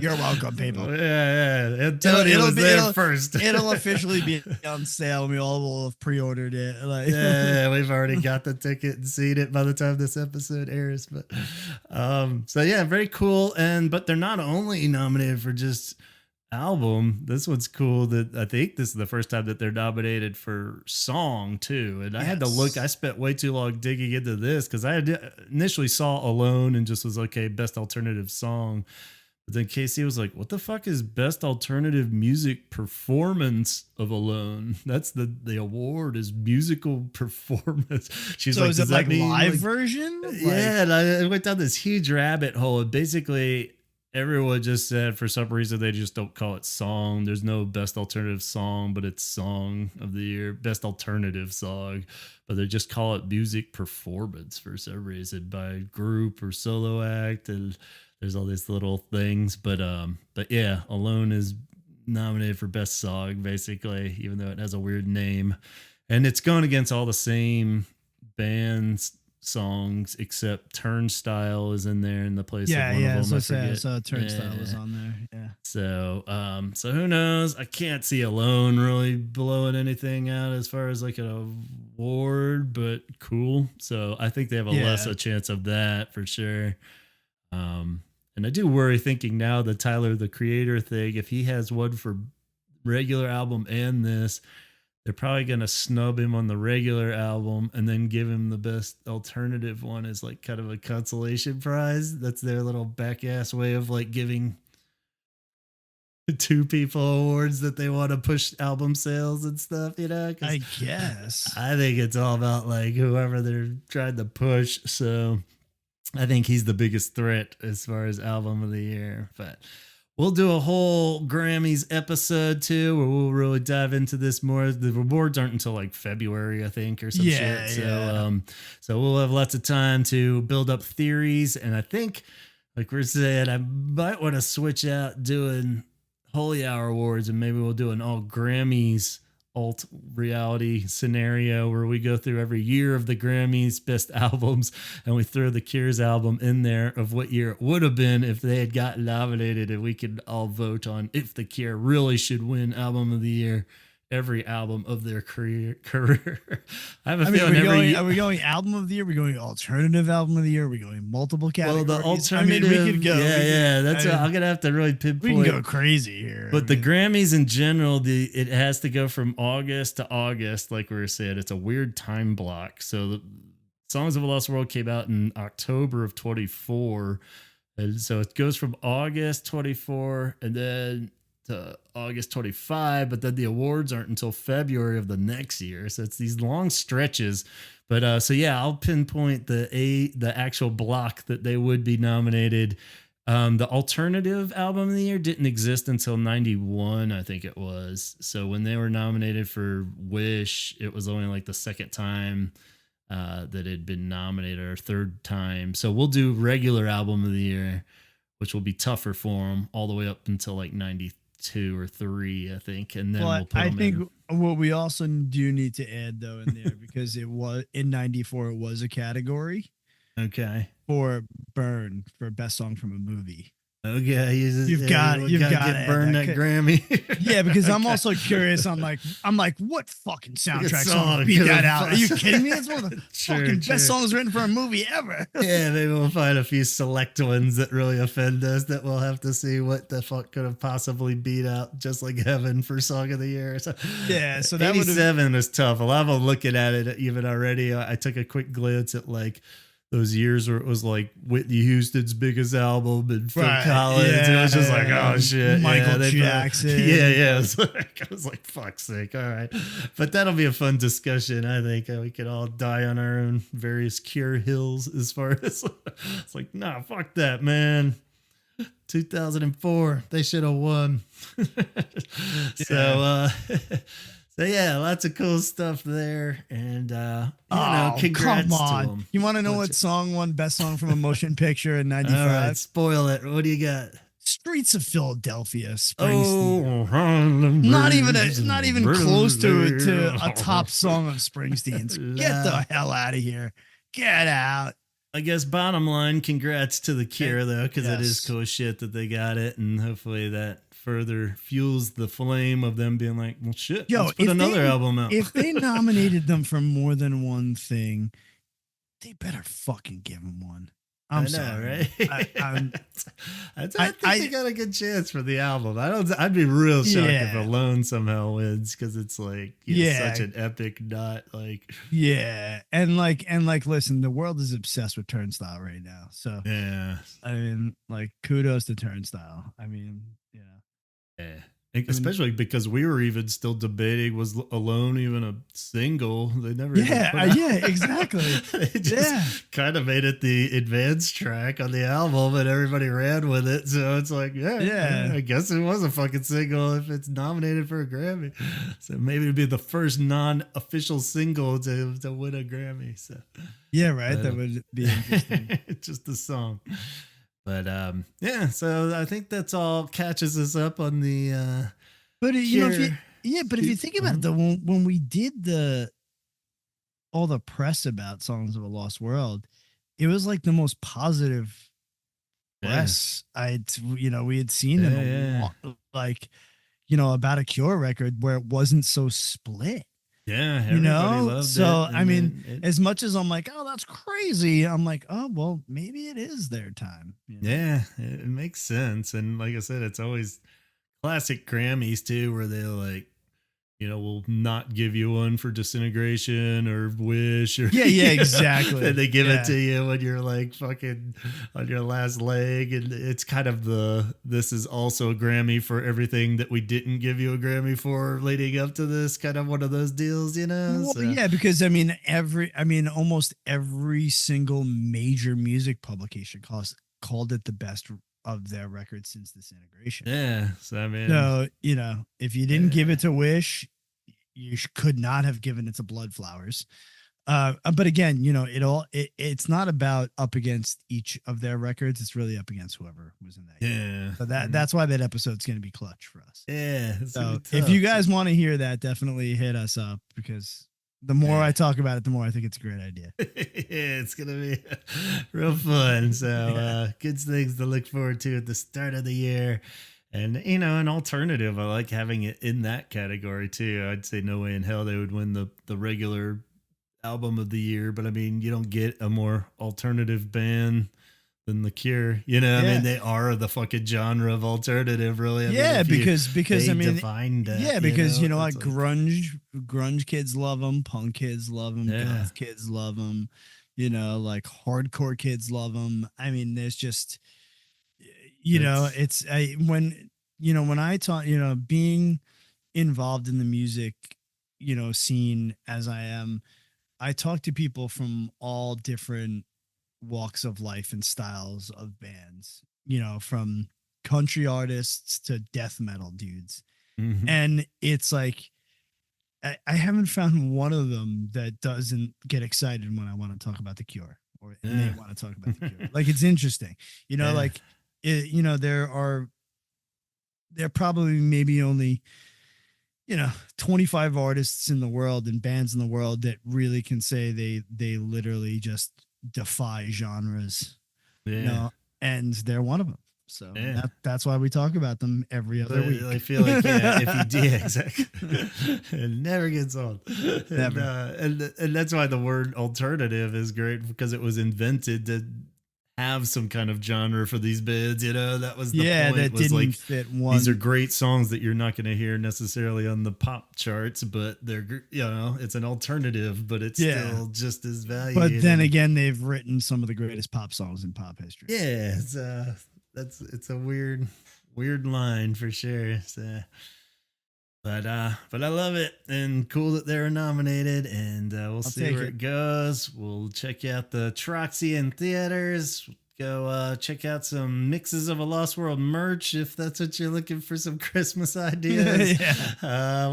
You're welcome, people. Yeah. Antonio was there first. It'll officially be on sale. We all will have pre-ordered it. Like, yeah, we've already got the ticket and seen it by the time this episode airs. But so yeah, very cool. But they're not only nominated for just album. This one's cool that I think this is the first time that they're nominated for song too. And I had to look, I spent way too long digging into this because I had initially saw Alone and just was okay, best alternative song. But then Casey was like, what the fuck is best alternative music performance of Alone? That's the award is musical performance. She's so like, is does it that like mean live version? Yeah. And I went down this huge rabbit hole and basically everyone just said for some reason they just don't call it song. There's no best alternative song, but it's song of the year, best alternative song, but they just call it music performance for some reason by group or solo act. And there's all these little things, but yeah, Alone is nominated for best song basically, even though it has a weird name, and it's going against all the same bands songs except Turnstile is in there in the place of one of them. So Turnstile was on there. Yeah. So who knows? I can't see Alone really blowing anything out as far as like an award, but cool. So I think they have a chance of that for sure. And I do worry thinking now the Tyler the Creator thing, if he has one for regular album and this, they're probably going to snub him on the regular album and then give him the best alternative one as like kind of a consolation prize. That's their little back ass way of like giving two people awards that they want to push album sales and stuff, you know? I guess. I think it's all about like whoever they're trying to push. So I think he's the biggest threat as far as album of the year, but we'll do a whole Grammys episode too, where we'll really dive into this more. The awards aren't until like February, I think, or some shit. So we'll have lots of time to build up theories. And I think, like we're saying, I might want to switch out doing Holy Hour Awards, and maybe we'll do an all Grammys alt reality scenario where we go through every year of the Grammys best albums and we throw the Cure's album in there of what year it would have been if they had gotten nominated, and we could all vote on if the Cure really should win album of the year every album of their career. I have a feeling are we going album of the year? Are we going alternative album of the year? Are we going multiple categories? Well, the alternative, we could go. That's I'm gonna have to really pinpoint. We can go crazy here. But the Grammys in general, it has to go from August to August, like we were saying. It's a weird time block. So the Songs of a Lost World came out in October of 24, and so it goes from August 24 and then to August 25, but then the awards aren't until February of the next year. So it's these long stretches. But so yeah, I'll pinpoint the actual block that they would be nominated. The alternative album of the year didn't exist until 91, I think it was. So when they were nominated for Wish, it was only like the second time that it had been nominated, or third time. So we'll do regular album of the year, which will be tougher for them all the way up until like 92 or 3, I think, and then we'll put them in. What we also do need to add though in there, because it was in 94, it was a category. Okay. For Burn for best song from a movie. Okay, you've got to get Burn that Grammy. Yeah, because I'm also curious. I'm like, what fucking soundtrack song beat that out? Are you kidding me? That's one of the fucking best songs written for a movie ever. Yeah, maybe we'll find a few select ones that really offend us that we'll have to see what the fuck could have possibly beat out, just like Heaven for Song of the Year. So, yeah, so that 87 was tough. A lot of them looking at it even already. I took a quick glance at like those years where it was like Whitney Houston's biggest album and Phil Collins. Yeah, it was just like, oh shit. Michael Jackson. Yeah. I was like, fuck's sake. All right. But that'll be a fun discussion. I think we could all die on our own various Cure hills as far as it's like, nah, fuck that, man. 2004. They should have won. So, so yeah, lots of cool stuff there, and congrats come on. to them. You want to know what song won Best Song from a Motion Picture in '95? All right, spoil it. What do you got? Streets of Philadelphia, Springsteen. Oh, Not even close to a top song of Springsteen's. Get the hell out of here. Get out. I guess bottom line, congrats to the Cure though, because it is cool shit that they got it, and hopefully that further fuels the flame of them being like, well, shit, let's put another album out. If they nominated them for more than one thing, they better fucking give them one. I'm sorry, right? I think they got a good chance for the album. I'd be real shocked if Alone somehow wins, because it's like such an epic nut. Like, and listen, the world is obsessed with Turnstile right now. So yeah, I mean, like, kudos to Turnstile. I mean, especially because we were even still debating, was Alone even a single? They never exactly. They just kind of made it the advanced track on the album, and everybody ran with it. So it's like, I guess it was a fucking single if it's nominated for a Grammy. So maybe it'd be the first non-official single to win a Grammy. So that would be interesting. Just the song. But so I think that's all catches us up on the. But if you think about it, though, when we did all the press about Songs of a Lost World, it was like the most positive press we had seen in a lot, like about a Cure record where it wasn't so split. Yeah, everybody loved so it. I mean, as much as I'm like, oh, that's crazy, I'm like, oh, well, maybe it is their time. Yeah, it makes sense. And like I said, it's always classic Grammys too, where they're like, will not give you one for Disintegration or Wish or exactly. And they give it to you when you're like fucking on your last leg, and it's kind of this is also a Grammy for everything that we didn't give you a Grammy for leading up to this, kind of one of those deals, Well, so. Because almost every single major music publication called it the best of their record since Disintegration. Yeah. So I mean, if you didn't give it to Wish, you could not have given it to Bloodflowers. But again, it's not about up against each of their records. It's really up against whoever was in that. Yeah. So that's why that episode's going to be clutch for us. Yeah. So if you guys want to hear that, definitely hit us up, because the more I talk about it, the more I think it's a great idea. It's going to be real fun. So good things to look forward to at the start of the year. And, an alternative, I like having it in that category too. I'd say no way in hell they would win the regular album of the year. But I mean, you don't get a more alternative band than the Cure. I mean, they are the fucking genre of alternative, really. I mean, because I mean, defined it. Because like grunge kids love them, punk kids love them, goth kids love them, like hardcore kids love them. I mean, there's just, when I talk, being involved in the music, scene as I am, I talk to people from all different walks of life and styles of bands, from country artists to death metal dudes. Mm-hmm. And it's like, I haven't found one of them that doesn't get excited when I want to talk about the Cure, or they want to talk about the Cure. Like, it's interesting, like, there are probably maybe only, 25 artists in the world and bands in the world that really can say they literally just defy genres, and they're one of them. So that's why we talk about them every other week. I feel like if you do, exactly, it never gets old. Never. And that's why the word alternative is great, because it was invented to have some kind of genre for these bands. That was the point. That was didn't like, fit one. These are great songs that you're not going to hear necessarily on the pop charts, but they're it's an alternative, but it's still just as valuable. But then again, they've written some of the greatest pop songs in pop history. Yeah, it's a weird line for sure. So, but I love it, and cool that they're nominated, and we'll see where it goes. We'll check out the Troxy in theaters. Go check out some Mixes of a Lost World merch if that's what you're looking for, some Christmas ideas.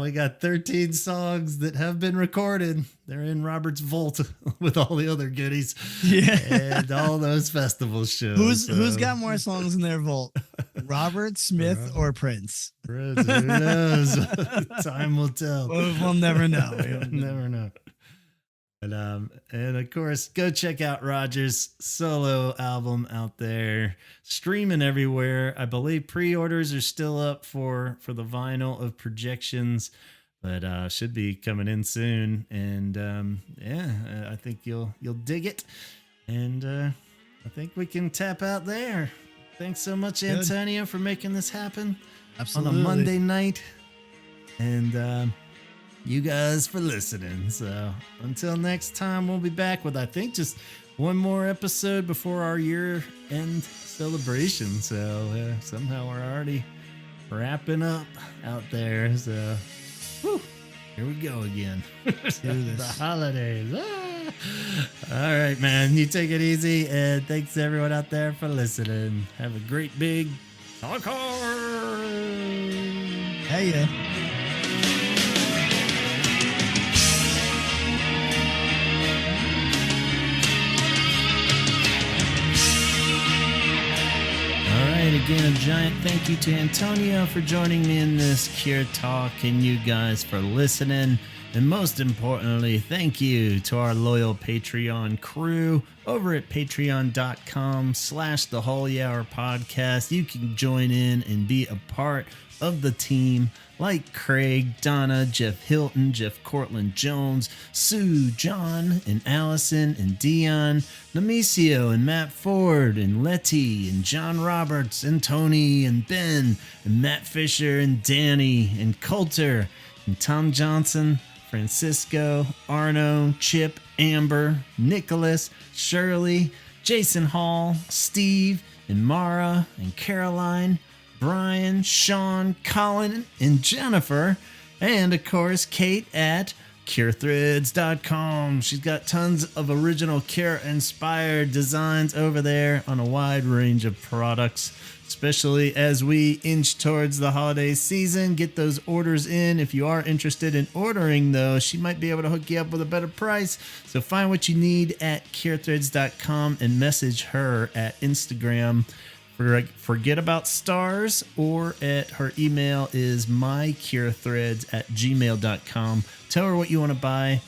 We got 13 songs that have been recorded. They're in Robert's vault with all the other goodies. And all those festival shows. Who's got more songs in their vault? Robert, Smith, or Prince? Who knows? Time will tell. We'll never know. We'll never know. And of course, go check out Roger's solo album out there, streaming everywhere. I believe pre-orders are still up for the vinyl of Projections, but should be coming in soon. And I think you'll dig it. And I think we can tap out there. Thanks so much, Antonio, for making this happen. Absolutely. On a Monday night. And you guys for listening. So until next time, we'll be back with, I think, just one more episode before our year-end celebration. So somehow we're already wrapping up out there. So here we go again. The holidays. All right, man. You take it easy. And thanks everyone out there for listening. Have a great big talk. Hey, yeah. Again, a giant thank you to Antonio for joining me in this Cure Talk, and you guys for listening. And most importantly, thank you to our loyal Patreon crew over at patreon.com/The Holy Hour Podcast. You can join in and be a part of the team like Craig, Donna, Jeff Hilton, Jeff Cortland Jones, Sue, John, and Allison, and Dion, Nemesio, and Matt Ford, and Letty, and John Roberts, and Tony, and Ben, and Matt Fisher, and Danny, and Coulter, and Tom Johnson, Francisco, Arno, Chip, Amber, Nicholas, Shirley, Jason Hall, Steve, and Mara, and Caroline, Brian, Sean, Colin, and Jennifer, and of course Kate at CureThreads.com. She's got tons of original Cure-inspired designs over there on a wide range of products, especially as we inch towards the holiday season. Get those orders in. If you are interested in ordering, though, she might be able to hook you up with a better price. So find what you need at CureThreads.com and message her at Instagram. Forget About Stars, or at her email is mycurethreads@gmail.com. Tell her what you want to buy.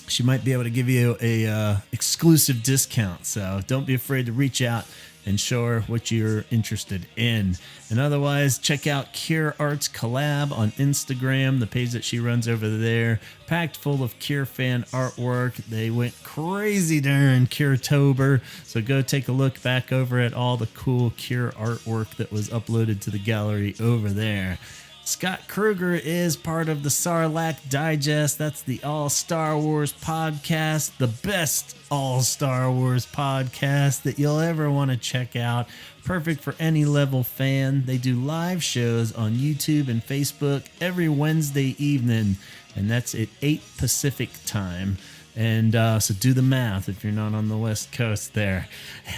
She might be able to give you a exclusive discount. So don't be afraid to reach out and show her what you're interested in. And otherwise, check out Cure Arts Collab on Instagram, the page that she runs over there, packed full of Cure fan artwork. They went crazy during Curetober, so go take a look back over at all the cool Cure artwork that was uploaded to the gallery over there. Scott Kruger is part of the Sarlacc Digest. That's the All Star Wars podcast, the best All Star Wars podcast that you'll ever want to check out. Perfect for any level fan. They do live shows on YouTube and Facebook every Wednesday evening, and that's at 8 Pacific time. And so do the math if you're not on the West Coast there.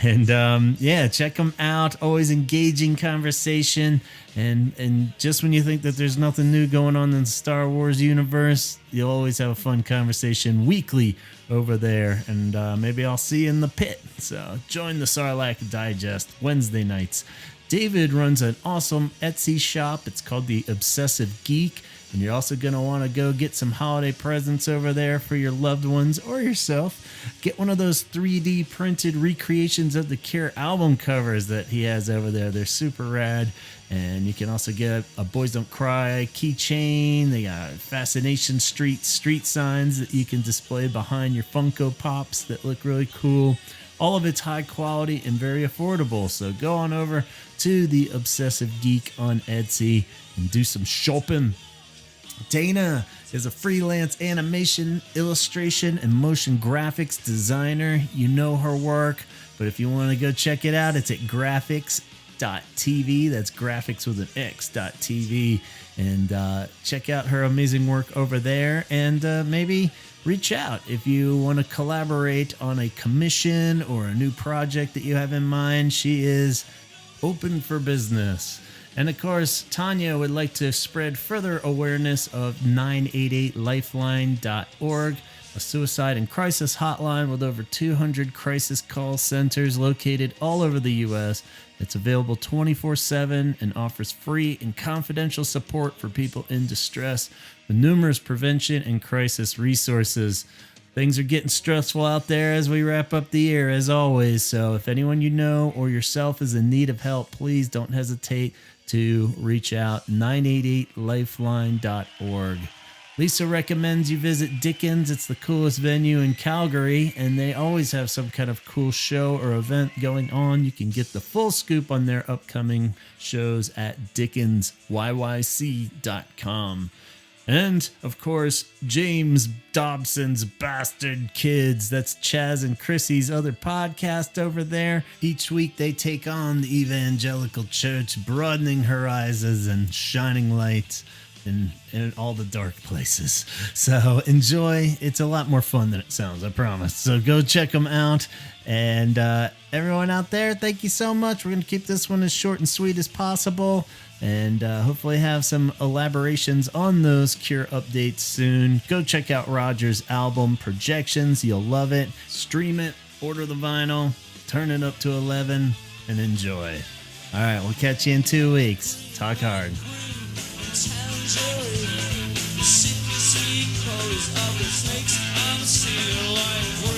And check them out. Always engaging conversation. And just when you think that there's nothing new going on in the Star Wars universe, you'll always have a fun conversation weekly over there. And maybe I'll see you in the pit. So join the Sarlacc Digest Wednesday nights. David runs an awesome Etsy shop. It's called The Obsessive Geek. And you're also going to want to go get some holiday presents over there for your loved ones or yourself. Get one of those 3D printed recreations of the Cure album covers that he has over there. They're super rad. And you can also get a Boys Don't Cry keychain. They got Fascination Street signs that you can display behind your Funko Pops that look really cool. All of it's high quality and very affordable. So go on over to The Obsessive Geek on Etsy and do some shopping. Dana is a freelance animation, illustration, and motion graphics designer. You know her work, but if you want to go check it out, it's at graphics.tv. That's graphics with an X.tv. And check out her amazing work over there, and maybe reach out if you want to collaborate on a commission or a new project that you have in mind. She is open for business. And of course, Tanya would like to spread further awareness of 988lifeline.org, a suicide and crisis hotline with over 200 crisis call centers located all over the U.S. It's available 24/7 and offers free and confidential support for people in distress with numerous prevention and crisis resources. Things are getting stressful out there as we wrap up the year, as always. So if anyone you know or yourself is in need of help, please don't hesitate to reach out. 988lifeline.org. Lisa recommends you visit Dickens. It's the coolest venue in Calgary, and they always have some kind of cool show or event going on. You can get the full scoop on their upcoming shows at dickensyyc.com. And, of course, James Dobson's Bastard Kids. That's Chaz and Chrissy's other podcast over there. Each week they take on the evangelical church, broadening horizons and shining light in all the dark places. So enjoy. It's a lot more fun than it sounds, I promise. So go check them out. And everyone out there, thank you so much. We're going to keep this one as short and sweet as possible, and hopefully have some elaborations on those Cure updates soon. Go check out Roger's album, Projections. You'll love it. Stream it, order the vinyl, turn it up to 11, and enjoy. All right, we'll catch you in 2 weeks. Talk hard. Sweet colors of the snakes, I'm seeing light.